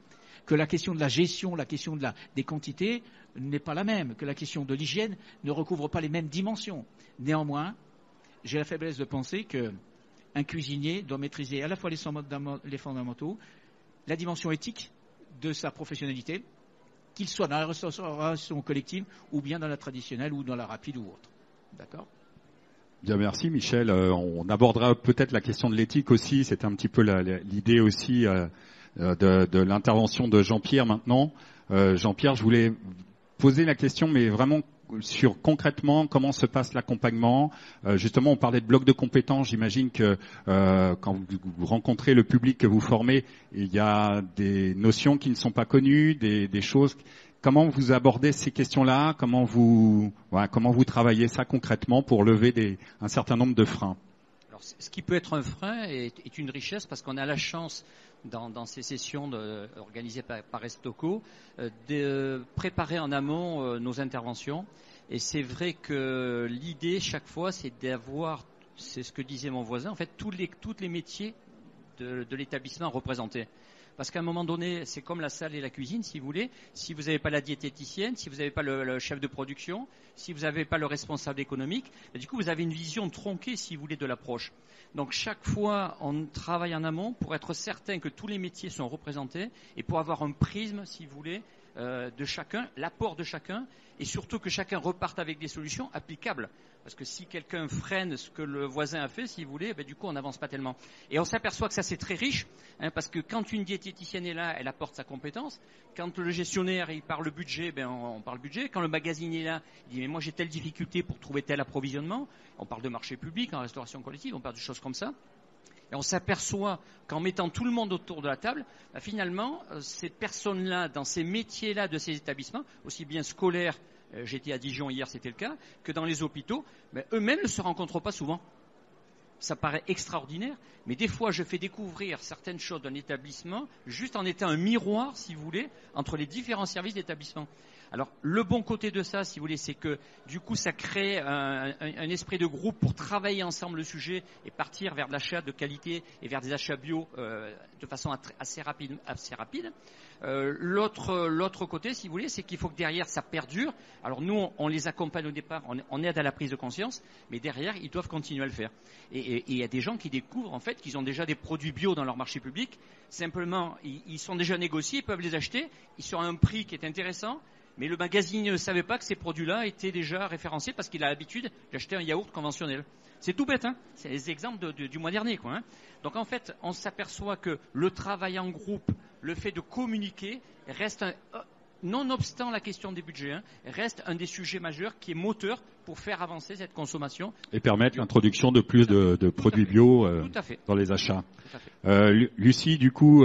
Que la question de la gestion, la question des quantités n'est pas la même. Que la question de l'hygiène ne recouvre pas les mêmes dimensions. Néanmoins, j'ai la faiblesse de penser qu'un cuisinier doit maîtriser à la fois les fondamentaux, la dimension éthique de sa professionnalité, qu'il soit dans la restauration collective ou bien dans la traditionnelle ou dans la rapide ou autre. D'accord ? Bien, merci Michel. On abordera peut-être la question de l'éthique aussi. C'est un petit peu l'idée aussi de l'intervention de Jean-Pierre maintenant. Jean-Pierre, je voulais poser la question, mais vraiment sur concrètement comment se passe l'accompagnement. Justement, on parlait de bloc de compétences. J'imagine que quand vous rencontrez le public que vous formez, il y a des notions qui ne sont pas connues, des choses. Comment vous abordez ces questions-là ? Comment vous travaillez ça concrètement pour lever un certain nombre de freins ? Alors, ce qui peut être un frein est une richesse parce qu'on a la chance dans ces sessions organisées par Estoco de préparer en amont nos interventions. Et c'est vrai que l'idée chaque fois, c'est d'avoir, c'est ce que disait mon voisin, en fait, tous les métiers de l'établissement représentés. Parce qu'à un moment donné, c'est comme la salle et la cuisine, si vous voulez. Si vous n'avez pas la diététicienne, si vous n'avez pas le chef de production, si vous n'avez pas le responsable économique, du coup, vous avez une vision tronquée, si vous voulez, de l'approche. Donc, chaque fois, on travaille en amont pour être certain que tous les métiers sont représentés et pour avoir un prisme, si vous voulez, de chacun, l'apport de chacun, et surtout que chacun reparte avec des solutions applicables. Parce que si quelqu'un freine ce que le voisin a fait, si vous voulez, du coup, on n'avance pas tellement. Et on s'aperçoit que ça, c'est très riche, parce que quand une diététicienne est là, elle apporte sa compétence. Quand le gestionnaire, il parle budget, on parle budget. Quand le magasinier est là, il dit, mais moi, j'ai telle difficulté pour trouver tel approvisionnement. On parle de marché public, en restauration collective, on parle de choses comme ça. Et on s'aperçoit qu'en mettant tout le monde autour de la table, finalement, ces personnes-là, dans ces métiers-là de ces établissements, aussi bien scolaires, j'étais à Dijon hier, c'était le cas, que dans les hôpitaux, eux-mêmes ne se rencontrent pas souvent. Ça paraît extraordinaire, mais des fois, je fais découvrir certaines choses d'un établissement juste en étant un miroir, si vous voulez, entre les différents services d'établissement. Alors, le bon côté de ça, si vous voulez, c'est que du coup, ça crée un esprit de groupe pour travailler ensemble le sujet et partir vers de l'achat de qualité et vers des achats bio de façon assez rapide. L'autre côté, si vous voulez, c'est qu'il faut que derrière, ça perdure. Alors nous, on les accompagne au départ, on aide à la prise de conscience, mais derrière, ils doivent continuer à le faire. Et il y a des gens qui découvrent en fait qu'ils ont déjà des produits bio dans leur marché public. Simplement, ils sont déjà négociés, ils peuvent les acheter, ils sont à un prix qui est intéressant. Mais le magasinier ne savait pas que ces produits-là étaient déjà référencés parce qu'il a l'habitude d'acheter un yaourt conventionnel. C'est tout bête, c'est les exemples du mois dernier, quoi. Donc en fait, on s'aperçoit que le travail en groupe, le fait de communiquer, reste, nonobstant la question des budgets, reste un des sujets majeurs qui est moteur pour faire avancer cette consommation. Et permettre l'introduction de plus de produits bio dans les achats. Tout à fait. Lucie, du coup...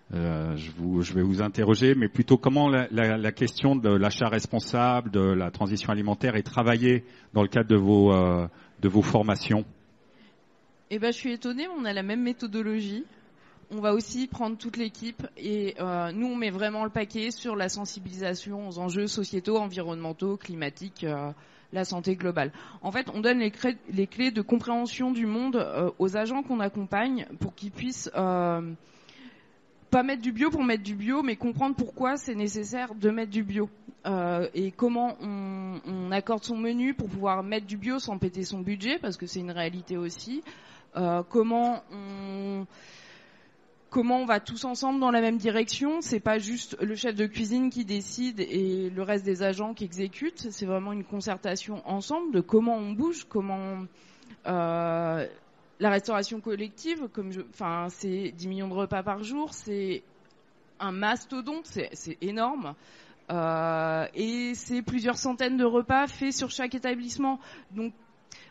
je vais vous interroger, mais plutôt comment la question de l'achat responsable, de la transition alimentaire est travaillée dans le cadre de vos formations. Je suis étonnée, on a la même méthodologie. On va aussi prendre toute l'équipe et nous, on met vraiment le paquet sur la sensibilisation aux enjeux sociétaux, environnementaux, climatiques, la santé globale. En fait, on donne les clés de compréhension du monde aux agents qu'on accompagne pour qu'ils puissent... pas mettre du bio pour mettre du bio, mais comprendre pourquoi c'est nécessaire de mettre du bio et comment on accorde son menu pour pouvoir mettre du bio sans péter son budget, parce que c'est une réalité aussi. Comment on va tous ensemble dans la même direction. C'est pas juste le chef de cuisine qui décide et le reste des agents qui exécutent. C'est vraiment une concertation ensemble de comment on bouge, comment la restauration collective, c'est 10 millions de repas par jour, c'est un mastodonte, c'est énorme. Et c'est plusieurs centaines de repas faits sur chaque établissement. Donc,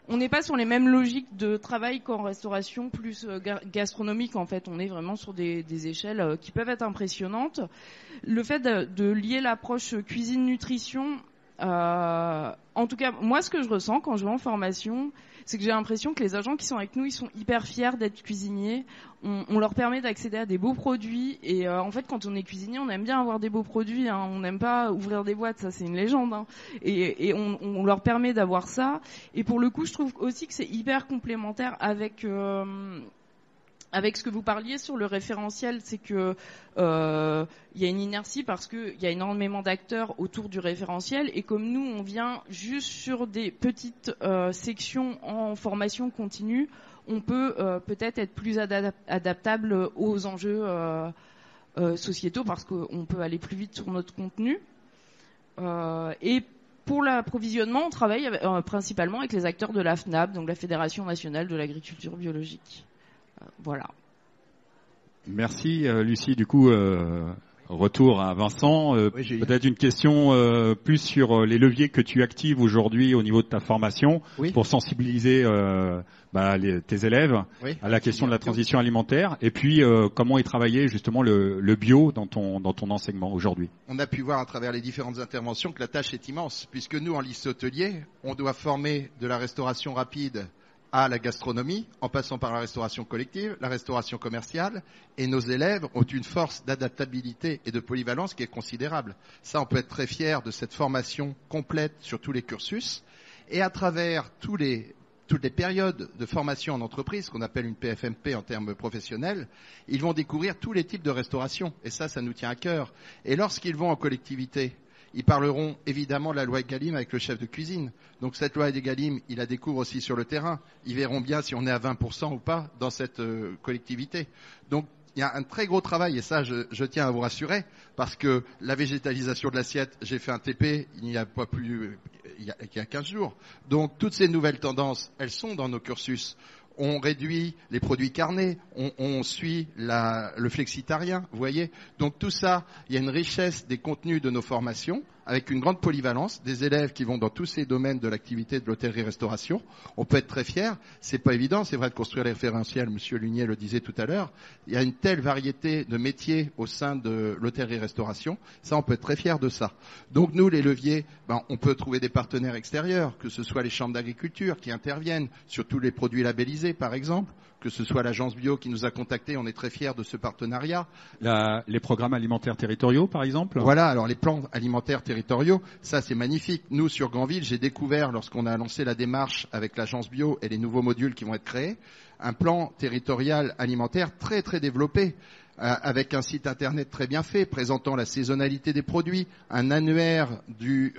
on n'est pas sur les mêmes logiques de travail qu'en restauration plus gastronomique. En fait, on est vraiment sur des échelles qui peuvent être impressionnantes. Le fait de lier l'approche cuisine-nutrition, en tout cas, moi, ce que je ressens quand je vais en formation, c'est que j'ai l'impression que les agents qui sont avec nous, ils sont hyper fiers d'être cuisiniers. On leur permet d'accéder à des beaux produits. Et en fait, quand on est cuisinier, on aime bien avoir des beaux produits. Hein. On n'aime pas ouvrir des boîtes, ça c'est une légende. Hein. Et on leur permet d'avoir ça. Et pour le coup, je trouve aussi que c'est hyper complémentaire avec ce que vous parliez sur le référentiel, c'est que y a une inertie parce que il y a énormément d'acteurs autour du référentiel et comme nous on vient juste sur des petites sections en formation continue, on peut peut-être être plus adaptable aux enjeux sociétaux parce qu'on peut aller plus vite sur notre contenu. Et pour l'approvisionnement, on travaille principalement avec les acteurs de la FNAB, donc la Fédération nationale de l'agriculture biologique. Voilà. Merci Lucie. Du coup, retour à Vincent. Oui, peut-être une question plus sur les leviers que tu actives aujourd'hui au niveau de ta formation pour sensibiliser tes élèves à la question de la transition alimentaire et puis comment est travaillé justement le bio dans ton enseignement aujourd'hui. On a pu voir à travers les différentes interventions que la tâche est immense puisque nous, en lycée hôtelier, on doit former de la restauration rapide à la gastronomie, en passant par la restauration collective, la restauration commerciale, et nos élèves ont une force d'adaptabilité et de polyvalence qui est considérable. Ça, on peut être très fier de cette formation complète sur tous les cursus, et à travers toutes les périodes de formation en entreprise, qu'on appelle une PFMP en termes professionnels, ils vont découvrir tous les types de restauration, et ça nous tient à cœur. Et lorsqu'ils vont en collectivité, ils parleront évidemment de la loi Egalim avec le chef de cuisine. Donc cette loi Egalim, ils la découvrent aussi sur le terrain. Ils verront bien si on est à 20% ou pas dans cette collectivité. Donc il y a un très gros travail, et ça je tiens à vous rassurer, parce que la végétalisation de l'assiette, j'ai fait un TP il y a 15 jours. Donc toutes ces nouvelles tendances, elles sont dans nos cursus. On réduit les produits carnés, on suit le flexitarien, vous voyez. Donc tout ça, il y a une richesse des contenus de nos formations, avec une grande polyvalence, des élèves qui vont dans tous ces domaines de l'activité de l'hôtellerie-restauration. On peut être très fier, c'est pas évident, c'est vrai de construire les référentiels, Monsieur Lunier le disait tout à l'heure. Il y a une telle variété de métiers au sein de l'hôtellerie-restauration, ça on peut être très fier de ça. Donc nous, les leviers, on peut trouver des partenaires extérieurs, que ce soit les chambres d'agriculture qui interviennent sur tous les produits labellisés par exemple, que ce soit l'agence bio qui nous a contactés, on est très fiers de ce partenariat. Les programmes alimentaires territoriaux, par exemple. Voilà, alors les plans alimentaires territoriaux, ça c'est magnifique. Nous, sur Granville, j'ai découvert, lorsqu'on a lancé la démarche avec l'agence bio et les nouveaux modules qui vont être créés, un plan territorial alimentaire très très développé, avec un site internet très bien fait, présentant la saisonnalité des produits, un annuaire du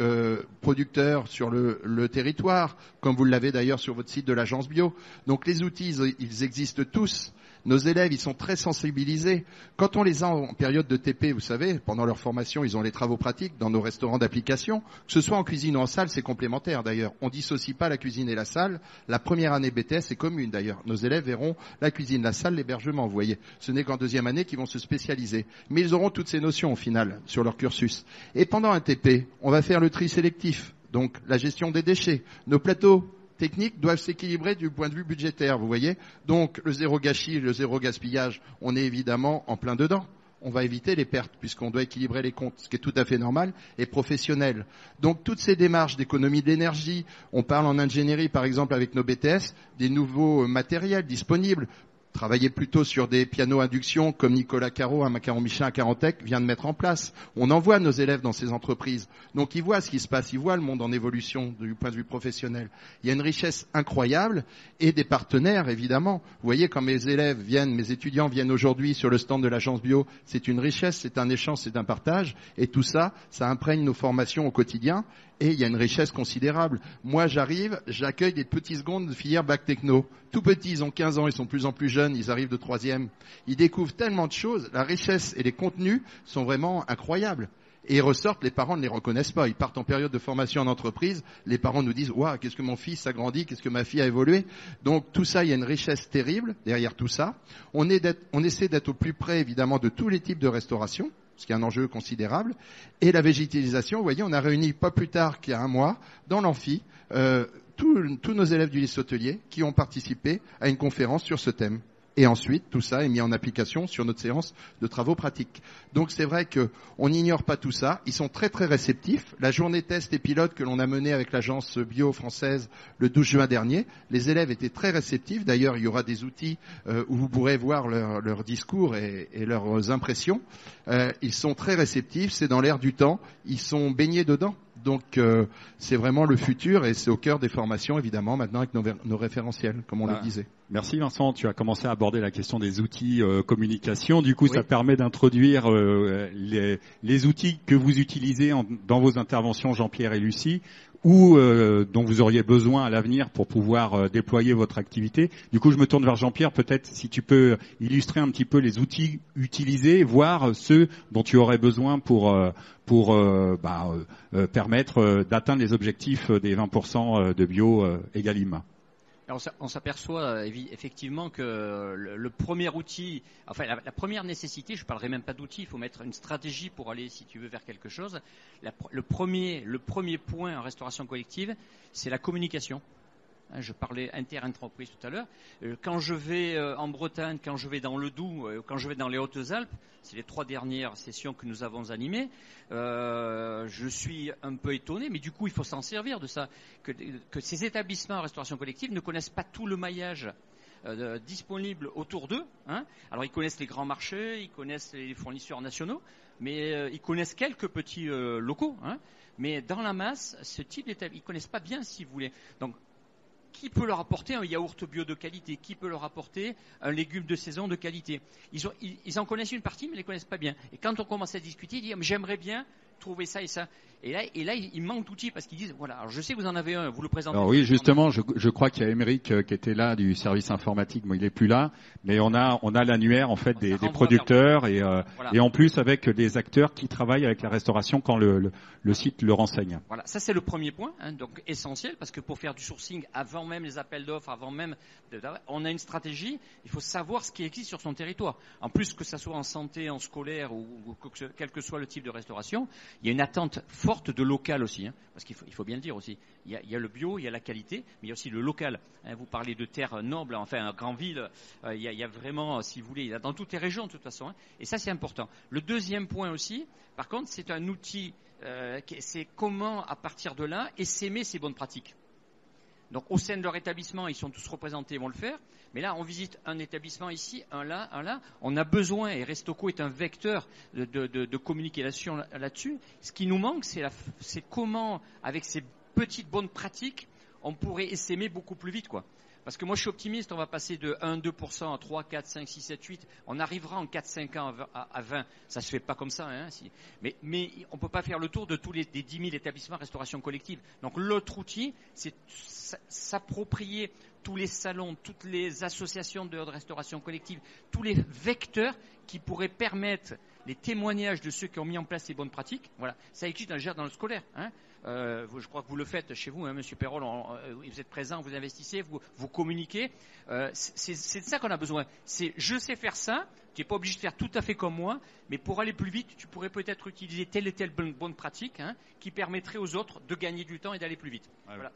producteur sur le territoire, comme vous l'avez d'ailleurs sur votre site de l'agence bio. Donc les outils, ils existent tous. Nos élèves, ils sont très sensibilisés. Quand on les a en période de TP, vous savez, pendant leur formation, ils ont les travaux pratiques dans nos restaurants d'application. Que ce soit en cuisine ou en salle, c'est complémentaire d'ailleurs. On dissocie pas la cuisine et la salle. La première année BTS est commune d'ailleurs. Nos élèves verront la cuisine, la salle, l'hébergement, vous voyez. Ce n'est qu'en deuxième année qu'ils vont se spécialiser. Mais ils auront toutes ces notions au final sur leur cursus. Et pendant un TP, on va faire le tri sélectif. Donc la gestion des déchets. Nos plateaux techniques doivent s'équilibrer du point de vue budgétaire, vous voyez. Donc le zéro gâchis, le zéro gaspillage, on est évidemment en plein dedans. On va éviter les pertes puisqu'on doit équilibrer les comptes, ce qui est tout à fait normal et professionnel. Donc toutes ces démarches d'économie d'énergie, on parle en ingénierie par exemple avec nos BTS, des nouveaux matériels disponibles. Travailler plutôt sur des pianos induction comme Nicolas Caro, un Macaron Michelin à Carantec vient de mettre en place. On envoie nos élèves dans ces entreprises. Donc ils voient ce qui se passe, ils voient le monde en évolution du point de vue professionnel. Il y a une richesse incroyable et des partenaires évidemment. Vous voyez quand mes élèves viennent, mes étudiants viennent aujourd'hui sur le stand de l'agence bio, c'est une richesse, c'est un échange, c'est un partage. Et tout ça, ça imprègne nos formations au quotidien. Et il y a une richesse considérable. Moi, j'accueille des petits secondes de filière bac techno. Tout petits, ils ont 15 ans, ils sont de plus en plus jeunes, ils arrivent de troisième. Ils découvrent tellement de choses. La richesse et les contenus sont vraiment incroyables. et ils ressortent, les parents ne les reconnaissent pas. Ils partent en période de formation en entreprise, les parents nous disent « Waouh, qu'est-ce que mon fils a grandi, qu'est-ce que ma fille a évolué ?» Donc tout ça, il y a une richesse terrible derrière tout ça. On essaie d'être au plus près évidemment de tous les types de restauration, ce qui est un enjeu considérable. Et la végétalisation, vous voyez, on a réuni pas plus tard qu'il y a un mois, dans l'amphi, tous nos élèves du lycée hôtelier qui ont participé à une conférence sur ce thème. Et ensuite, tout ça est mis en application sur notre séance de travaux pratiques. Donc c'est vrai qu'on n'ignore pas tout ça. Ils sont très très réceptifs. La journée test et pilote que l'on a menée avec l'agence bio française le 12 juin dernier, les élèves étaient très réceptifs. D'ailleurs, il y aura des outils où vous pourrez voir leur discours et leurs impressions. Ils sont très réceptifs, c'est dans l'air du temps. Ils sont baignés dedans. Donc c'est vraiment le futur et c'est au cœur des formations évidemment maintenant avec nos référentiels comme on le disait. Merci Vincent, tu as commencé à aborder la question des outils communication. Du coup, ça permet d'introduire les outils que vous utilisez dans vos interventions, Jean-Pierre et Lucie, ou dont vous auriez besoin à l'avenir pour pouvoir déployer votre activité. Du coup, je me tourne vers Jean-Pierre, peut-être si tu peux illustrer un petit peu les outils utilisés, voire ceux dont tu aurais besoin pour permettre d'atteindre les objectifs des 20% de bio Egalim. Alors, on s'aperçoit effectivement que le premier outil, enfin la première nécessité, je ne parlerai même pas d'outil, il faut mettre une stratégie pour aller, si tu veux, vers quelque chose. Le premier point en restauration collective, c'est la communication. Je parlais inter-entreprise tout à l'heure. Quand je vais en Bretagne, quand je vais dans le Doubs, quand je vais dans les Hautes-Alpes, c'est les 3 dernières sessions que nous avons animées, je suis un peu étonné, mais du coup il faut s'en servir de ça, que ces établissements en restauration collective ne connaissent pas tout le maillage disponible autour d'eux. Alors ils connaissent les grands marchés, ils connaissent les fournisseurs nationaux, mais ils connaissent quelques petits locaux. Mais dans la masse, ce type d'établissement, ils ne connaissent pas bien, si vous voulez. Donc, qui peut leur apporter un yaourt bio de qualité? Qui peut leur apporter un légume de saison de qualité? Ils en connaissent une partie, mais ils ne les connaissent pas bien. Et quand on commence à discuter, ils disent « j'aimerais bien trouver ça et ça ». Et là, il manque d'outils parce qu'ils disent « voilà, alors je sais que vous en avez un, vous le présentez ». Alors oui, justement, je crois qu'il y a Émeric qui était là du service informatique. Bon, il n'est plus là, mais on a l'annuaire en fait des producteurs et en plus avec des acteurs qui travaillent avec la restauration quand le site le renseigne. Voilà, ça c'est le premier point, donc essentiel, parce que pour faire du sourcing avant même les appels d'offres, avant même, on a une stratégie. Il faut savoir ce qui existe sur son territoire. En plus, que ça soit en santé, en scolaire ou quel que soit le type de restauration, il y a une attente forte de local aussi, parce qu'il faut bien le dire aussi. Il y a le bio, il y a la qualité, mais il y a aussi le local. Vous parlez de terres nobles, enfin, grande ville, il y a vraiment, si vous voulez, il y a dans toutes les régions de toute façon. Et ça, c'est important. Le deuxième point aussi, par contre, c'est un outil, c'est comment, à partir de là, essaimer ces bonnes pratiques. Donc, au sein de leur établissement, ils sont tous représentés, ils vont le faire. Mais là, on visite un établissement ici, un là. On a besoin, et Restocco est un vecteur de communication là-dessus. Ce qui nous manque, c'est comment, avec ces petites bonnes pratiques, on pourrait essaimer beaucoup plus vite, quoi. Parce que moi, je suis optimiste, on va passer de 1-2% à 3, 4, 5, 6, 7, 8. On arrivera en 4-5 ans à 20. Ça se fait pas comme ça. Mais on peut pas faire le tour de tous des 10 000 établissements restauration collective. Donc, l'autre outil, c'est s'approprier tous les salons, toutes les associations de restauration collective, tous les vecteurs qui pourraient permettre les témoignages de ceux qui ont mis en place ces bonnes pratiques. Voilà, ça existe déjà dans le scolaire. Je crois que vous le faites chez vous, Monsieur Perrol. Vous êtes présent, vous investissez, vous communiquez. C'est de ça qu'on a besoin. C'est je sais faire ça. Tu n'es pas obligé de faire tout à fait comme moi, mais pour aller plus vite, tu pourrais peut-être utiliser telle et telle bonne pratique qui permettrait aux autres de gagner du temps et d'aller plus vite. Ouais. Voilà.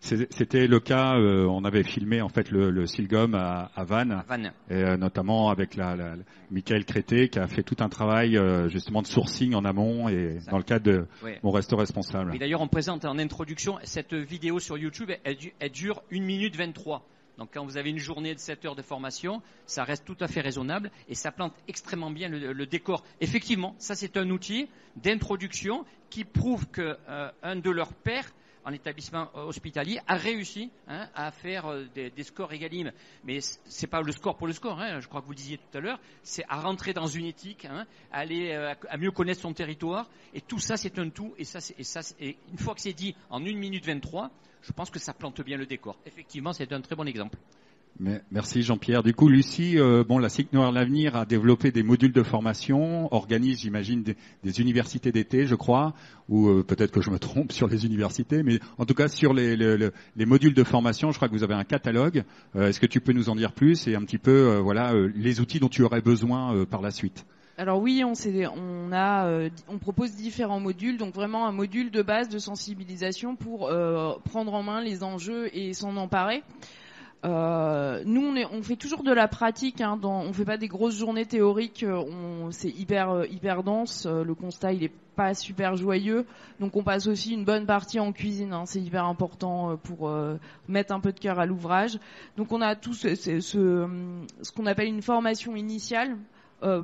C'était le cas, on avait filmé en fait le Silgum à Vannes, et notamment avec Michael Crété qui a fait tout un travail justement de sourcing en amont et dans le cadre de Mon Resto Responsable. Et d'ailleurs, on présente en introduction cette vidéo sur YouTube, elle dure 1 minute 23. Donc quand vous avez une journée de 7 heures de formation, ça reste tout à fait raisonnable et ça plante extrêmement bien le décor. Effectivement, ça c'est un outil d'introduction qui prouve qu'un de leurs pairs en établissement hospitalier a réussi à faire des scores Egalim. Mais c'est pas le score pour le score, je crois que vous le disiez tout à l'heure, c'est à rentrer dans une éthique, aller à mieux connaître son territoire, et tout ça c'est un tout, et une fois que c'est dit en 1 minute 23, je pense que ça plante bien le décor. Effectivement, c'est un très bon exemple. Merci Jean-Pierre. Du coup, Lucie, la SIC Noire l'Avenir a développé des modules de formation, organise, j'imagine, des universités d'été, je crois, ou peut-être que je me trompe sur les universités, mais en tout cas sur les modules de formation, je crois que vous avez un catalogue. Est-ce que tu peux nous en dire plus et un petit peu, les outils dont tu aurais besoin par la suite? Alors oui, on propose différents modules, donc vraiment un module de base de sensibilisation pour prendre en main les enjeux et s'en emparer. Nous, on fait toujours de la pratique. On fait pas des grosses journées théoriques. C'est hyper dense. Le constat, il est pas super joyeux. Donc, on passe aussi une bonne partie en cuisine. C'est hyper important pour mettre un peu de cœur à l'ouvrage. Donc, on a tout ce qu'on appelle une formation initiale.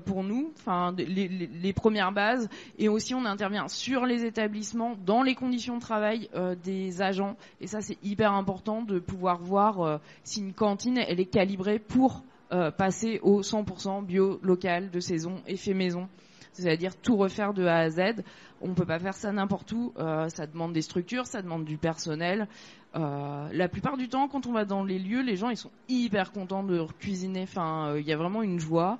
Pour nous, les premières bases, et aussi on intervient sur les établissements, dans les conditions de travail des agents, et ça c'est hyper important de pouvoir voir si une cantine elle est calibrée pour passer au 100% bio, local, de saison et fait maison, c'est-à-dire tout refaire de A à Z. On peut pas faire ça n'importe où, ça demande des structures, ça demande du personnel. La plupart du temps, quand on va dans les lieux, les gens ils sont hyper contents de cuisiner, il y a vraiment une joie.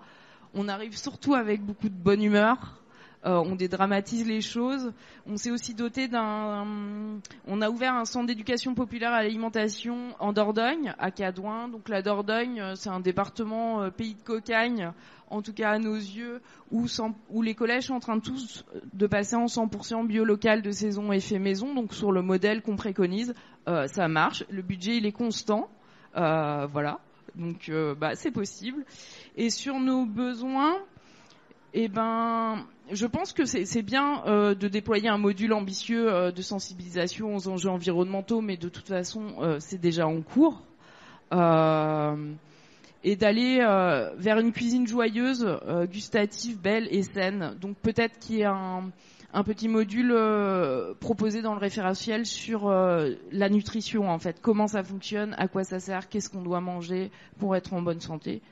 On arrive surtout avec beaucoup de bonne humeur. On dédramatise les choses. On s'est aussi doté on a ouvert un centre d'éducation populaire à l'alimentation en Dordogne, à Cadouin. Donc la Dordogne, c'est un département pays de cocagne, en tout cas à nos yeux, où les collèges sont en train tous de passer en 100% bio, local, de saison et fait maison. Donc sur le modèle qu'on préconise, ça marche. Le budget, il est constant. Voilà. Donc c'est possible. Et sur nos besoins, je pense que c'est bien de déployer un module ambitieux de sensibilisation aux enjeux environnementaux, mais de toute façon c'est déjà en cours. Et d'aller vers une cuisine joyeuse, gustative, belle et saine. Donc peut-être qu'il y a un petit module proposé dans le référentiel sur la nutrition, en fait. Comment ça fonctionne, à quoi ça sert, qu'est-ce qu'on doit manger pour être en bonne santé.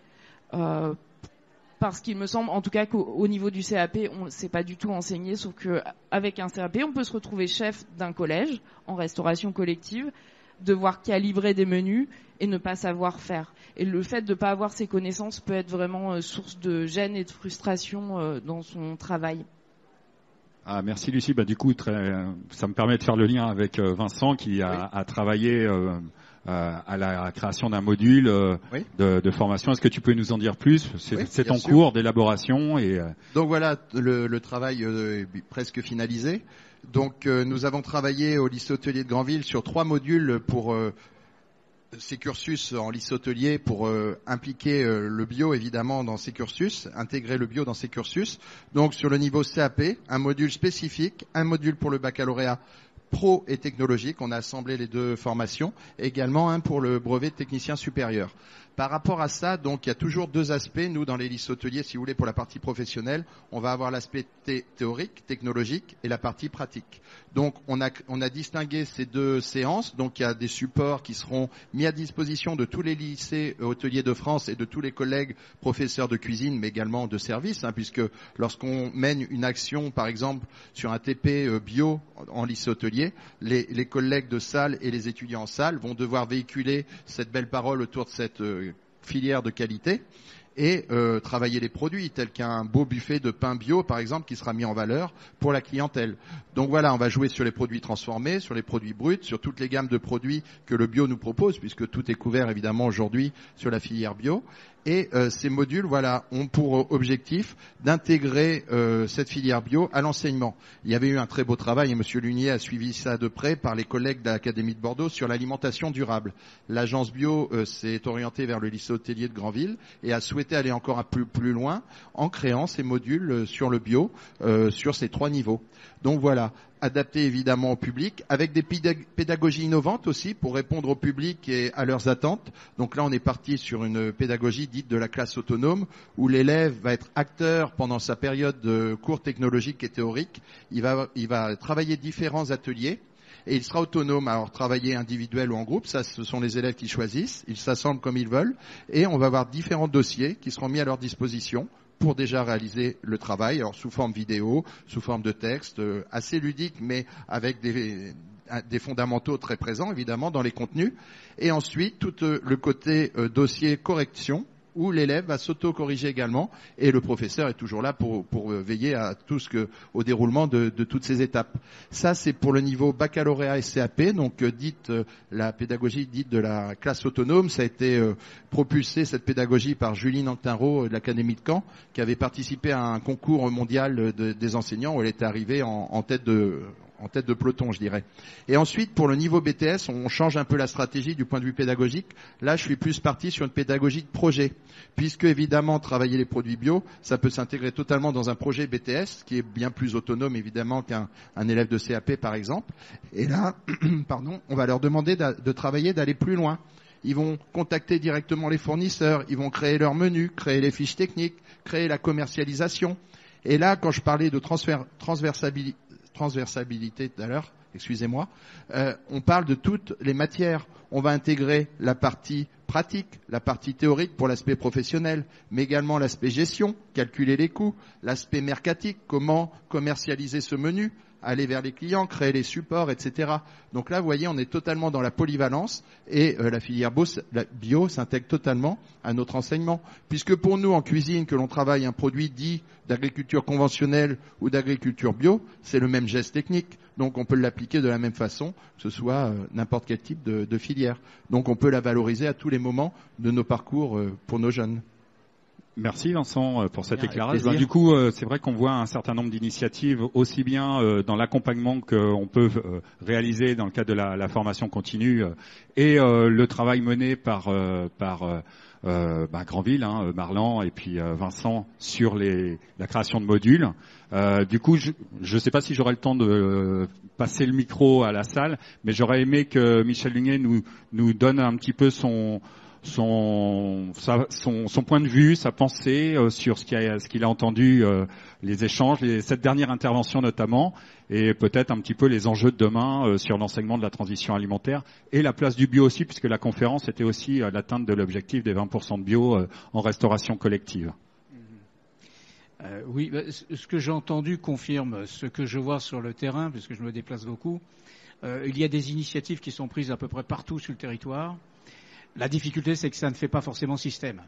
Parce qu'il me semble, en tout cas, qu'au niveau du CAP, c'est pas du tout enseigné, sauf qu'avec un CAP, on peut se retrouver chef d'un collège en restauration collective, devoir calibrer des menus et ne pas savoir faire. Et le fait de ne pas avoir ces connaissances peut être vraiment source de gêne et de frustration dans son travail. Ah, merci Lucie. Du coup, ça me permet de faire le lien avec Vincent qui a travaillé à la création d'un module de formation. Est-ce que tu peux nous en dire plus? C'est en cours d'élaboration. Donc voilà, le travail est presque finalisé. Donc nous avons travaillé au lycée hôtelier de Granville sur 3 modules pour ces cursus en lycée hôtelier pour impliquer le bio évidemment dans ces cursus, intégrer le bio dans ces cursus. Donc sur le niveau CAP, un module spécifique, un module pour le baccalauréat pro et technologique, on a assemblé les 2 formations, et également un pour le brevet de technicien supérieur. Par rapport à ça, donc il y a toujours 2 aspects. Nous, dans les lycées hôteliers, si vous voulez, pour la partie professionnelle, on va avoir l'aspect théorique, technologique, et la partie pratique. Donc on a distingué ces 2 séances. Donc il y a des supports qui seront mis à disposition de tous les lycées hôteliers de France et de tous les collègues professeurs de cuisine, mais également de service, puisque lorsqu'on mène une action, par exemple sur un TP bio en lycée hôtelier, les collègues de salle et les étudiants en salle vont devoir véhiculer cette belle parole autour de cette filière de qualité et travailler les produits tels qu'un beau buffet de pain bio par exemple qui sera mis en valeur pour la clientèle. Donc voilà, on va jouer sur les produits transformés, sur les produits bruts, sur toutes les gammes de produits que le bio nous propose, puisque tout est couvert évidemment aujourd'hui sur la filière bio. Et ces modules, ont pour objectif d'intégrer cette filière bio à l'enseignement. Il y avait eu un très beau travail, et M. Lunier a suivi ça de près par les collègues de l'Académie de Bordeaux sur l'alimentation durable. L'agence bio s'est orientée vers le lycée hôtelier de Granville et a souhaité aller encore un peu plus loin en créant ces modules sur le bio, sur ces 3 niveaux. Donc voilà, adapté évidemment au public, avec des pédagogies innovantes aussi pour répondre au public et à leurs attentes. Donc là, on est parti sur une pédagogie dite de la classe autonome, où l'élève va être acteur pendant sa période de cours technologique et théorique. Il va travailler différents ateliers. Et il sera autonome, alors travailler individuel ou en groupe, ça ce sont les élèves qui choisissent, ils s'assemblent comme ils veulent, et on va avoir différents dossiers qui seront mis à leur disposition pour déjà réaliser le travail, alors sous forme vidéo, sous forme de texte, assez ludique, mais avec des fondamentaux très présents, évidemment, dans les contenus. Et ensuite, tout le côté dossier correction, où l'élève va s'auto-corriger également, et le professeur est toujours là pour veiller à au déroulement de toutes ces étapes. Ça, c'est pour le niveau baccalauréat et CAP, donc la pédagogie dite de la classe autonome. Ça a été propulsé, cette pédagogie, par Julie Nantinro de l'Académie de Caen, qui avait participé à un concours mondial des enseignants, où elle était arrivée en tête de peloton, je dirais. Et ensuite, pour le niveau BTS, on change un peu la stratégie du point de vue pédagogique. Là, je suis plus parti sur une pédagogie de projet, puisque évidemment, travailler les produits bio, ça peut s'intégrer totalement dans un projet BTS, qui est bien plus autonome, évidemment, qu'un élève de CAP, par exemple. Et là, on va leur demander de travailler, d'aller plus loin. Ils vont contacter directement les fournisseurs, ils vont créer leur menu, créer les fiches techniques, créer la commercialisation. Et là, quand je parlais de transversabilité tout à l'heure, excusez-moi, on parle de toutes les matières. On va intégrer la partie pratique, la partie théorique pour l'aspect professionnel, mais également l'aspect gestion, calculer les coûts, l'aspect mercatique, comment commercialiser ce menu, aller vers les clients, créer les supports, etc. Donc là, vous voyez, on est totalement dans la polyvalence et la filière bio s'intègre totalement à notre enseignement. Puisque pour nous, en cuisine, que l'on travaille un produit dit d'agriculture conventionnelle ou d'agriculture bio, c'est le même geste technique. Donc on peut l'appliquer de la même façon, que ce soit n'importe quel type de filière. Donc on peut la valoriser à tous les moments de nos parcours pour nos jeunes. Merci Vincent pour cet Bien, éclairage. Du coup, c'est vrai qu'on voit un certain nombre d'initiatives aussi bien dans l'accompagnement qu'on peut réaliser dans le cadre de la formation continue et le travail mené par Granville, Marlan et puis Vincent sur la création de modules. Du coup, je ne sais pas si j'aurai le temps de passer le micro à la salle, mais j'aurais aimé que Michel Lugnet nous donne un petit peu son point de vue, sa pensée sur ce qu'il a entendu, les échanges, cette dernière intervention notamment, et peut-être un petit peu les enjeux de demain sur l'enseignement de la transition alimentaire et la place du bio aussi, puisque la conférence était aussi à l'atteinte de l'objectif des 20% de bio en restauration collective. Oui, ce que j'ai entendu confirme ce que je vois sur le terrain, puisque je me déplace beaucoup. Il y a des initiatives qui sont prises à peu près partout sur le territoire. La difficulté, c'est que ça ne fait pas forcément système.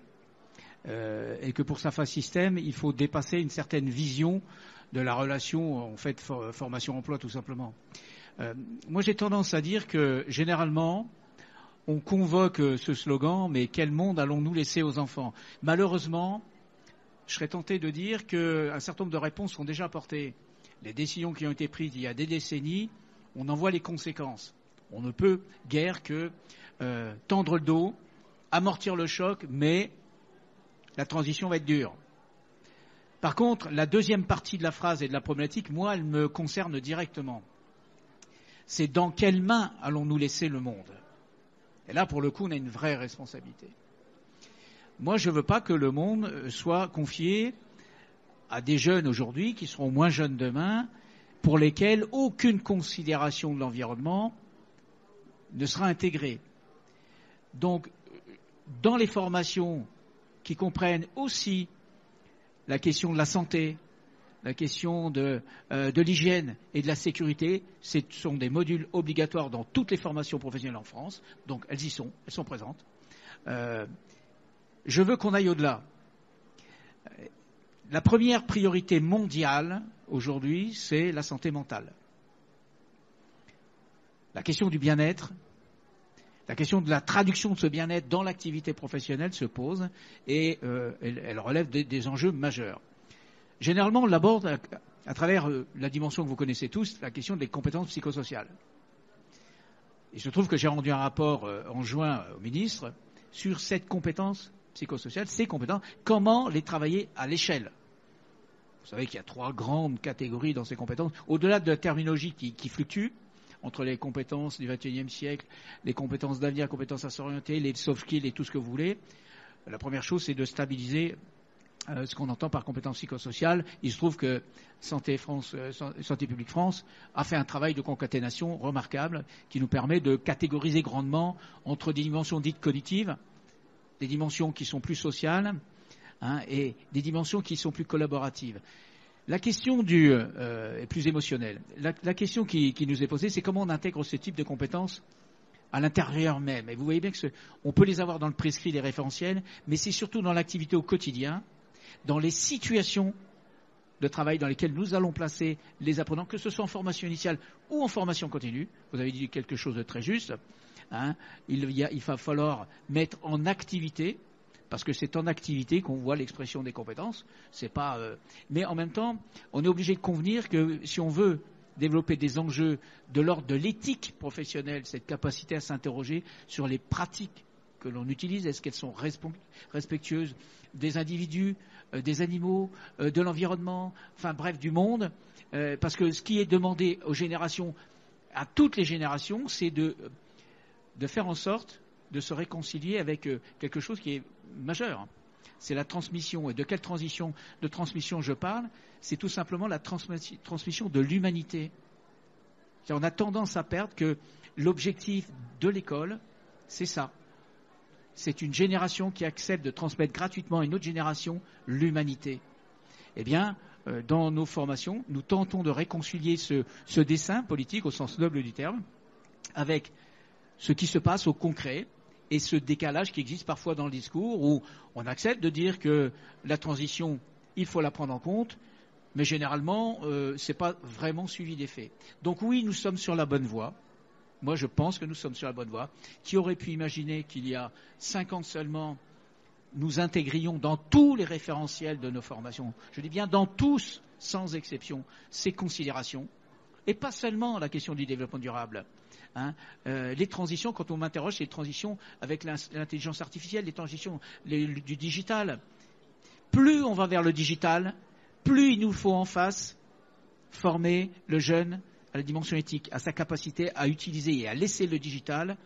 Et que pour ça fasse système, il faut dépasser une certaine vision de la relation, en fait, formation-emploi, tout simplement. Moi, j'ai tendance à dire que, généralement, on convoque ce slogan, mais quel monde allons-nous laisser aux enfants ? Malheureusement, je serais tenté de dire qu'un certain nombre de réponses sont déjà apportées. Les décisions qui ont été prises il y a des décennies, on en voit les conséquences. On ne peut guère que tendre le dos, amortir le choc, mais la transition va être dure. Par contre, la deuxième partie de la phrase et de la problématique, moi, elle me concerne directement. C'est dans quelles mains allons-nous laisser le monde ? Et là, pour le coup, on a une vraie responsabilité. Moi, je ne veux pas que le monde soit confié à des jeunes aujourd'hui qui seront moins jeunes demain, pour lesquels aucune considération de l'environnement ne sera intégrée. Donc, dans les formations qui comprennent aussi la question de la santé, la question de l'hygiène et de la sécurité, ce sont des modules obligatoires dans toutes les formations professionnelles en France, donc elles sont présentes. Je veux qu'on aille au-delà. La première priorité mondiale aujourd'hui, c'est la santé mentale. La question du bien-être, la question de la traduction de ce bien-être dans l'activité professionnelle se pose et elle relève des enjeux majeurs. Généralement, on l'aborde à travers la dimension que vous connaissez tous, la question des compétences psychosociales. Il se trouve que j'ai rendu un rapport en juin au ministre sur cette compétence psychosociale, ces compétences, comment les travailler à l'échelle. Vous savez qu'il y a 3 grandes catégories dans ces compétences, au-delà de la terminologie qui fluctue, entre les compétences du XXIe siècle, les compétences d'avenir, les compétences à s'orienter, les soft skills et tout ce que vous voulez. La première chose, c'est de stabiliser ce qu'on entend par compétences psychosociales. Il se trouve que Santé publique France a fait un travail de concaténation remarquable qui nous permet de catégoriser grandement entre des dimensions dites cognitives, des dimensions qui sont plus sociales et des dimensions qui sont plus collaboratives. La question est plus émotionnelle. La question qui nous est posée, c'est comment on intègre ce type de compétences à l'intérieur même. Et vous voyez bien on peut les avoir dans le prescrit des référentiels, mais c'est surtout dans l'activité au quotidien, dans les situations de travail dans lesquelles nous allons placer les apprenants, que ce soit en formation initiale ou en formation continue. Vous avez dit quelque chose de très juste. Il va falloir mettre en activité, parce que c'est en activité qu'on voit l'expression des compétences. C'est pas, mais en même temps, on est obligé de convenir que si on veut développer des enjeux de l'ordre de l'éthique professionnelle, cette capacité à s'interroger sur les pratiques que l'on utilise, est-ce qu'elles sont respectueuses des individus, des animaux, de l'environnement, enfin bref, du monde, parce que ce qui est demandé aux générations, à toutes les générations, c'est de faire en sorte de se réconcilier avec quelque chose qui est majeur. C'est la transmission. Et de quelle de transmission je parle? C'est tout simplement la transmission de l'humanité. On a tendance à perdre que l'objectif de l'école, c'est ça. C'est une génération qui accepte de transmettre gratuitement à une autre génération l'humanité. Eh bien, dans nos formations, nous tentons de réconcilier ce dessin politique au sens noble du terme avec ce qui se passe au concret et ce décalage qui existe parfois dans le discours où on accepte de dire que la transition, il faut la prendre en compte, mais généralement, ce n'est pas vraiment suivi des faits. Donc oui, nous sommes sur la bonne voie. Moi, je pense que nous sommes sur la bonne voie. Qui aurait pu imaginer qu'il y a 5 ans seulement, nous intégrions dans tous les référentiels de nos formations, je dis bien dans tous, sans exception, ces considérations, et pas seulement la question du développement durable. Les transitions, quand on m'interroge, c'est les transitions avec l'intelligence artificielle, les transitions du digital. Plus on va vers le digital, plus il nous faut en face former le jeune à la dimension éthique, à sa capacité à utiliser et à laisser le digital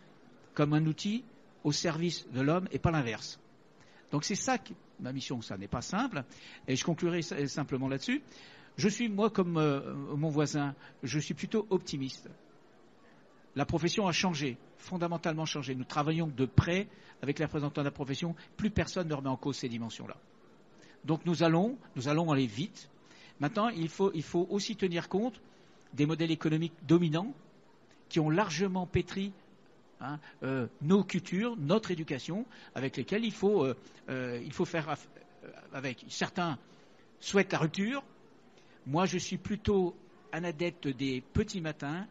comme un outil au service de l'homme et pas l'inverse. Donc c'est ça ma mission, ça n'est pas simple, et je conclurai simplement là-dessus. Je suis, moi, comme mon voisin, je suis plutôt optimiste. La profession a changé, fondamentalement changé. Nous travaillons de près avec les représentants de la profession, plus personne ne remet en cause ces dimensions-là. Donc nous allons aller vite. Maintenant, il faut aussi tenir compte des modèles économiques dominants qui ont largement pétri nos cultures, notre éducation, avec lesquels il faut faire avec. Certains souhaitent la rupture. Moi, je suis plutôt un adepte des petits matins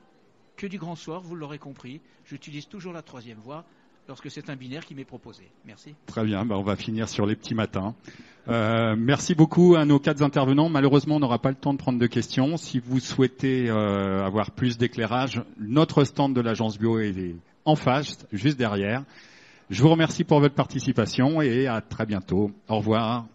que du grand soir, vous l'aurez compris. J'utilise toujours la troisième voie lorsque c'est un binaire qui m'est proposé. Merci. Très bien, on va finir sur les petits matins. Merci beaucoup à nos 4 intervenants. Malheureusement, on n'aura pas le temps de prendre de questions. Si vous souhaitez avoir plus d'éclairage, notre stand de l'Agence Bio est en face, juste derrière. Je vous remercie pour votre participation et à très bientôt. Au revoir.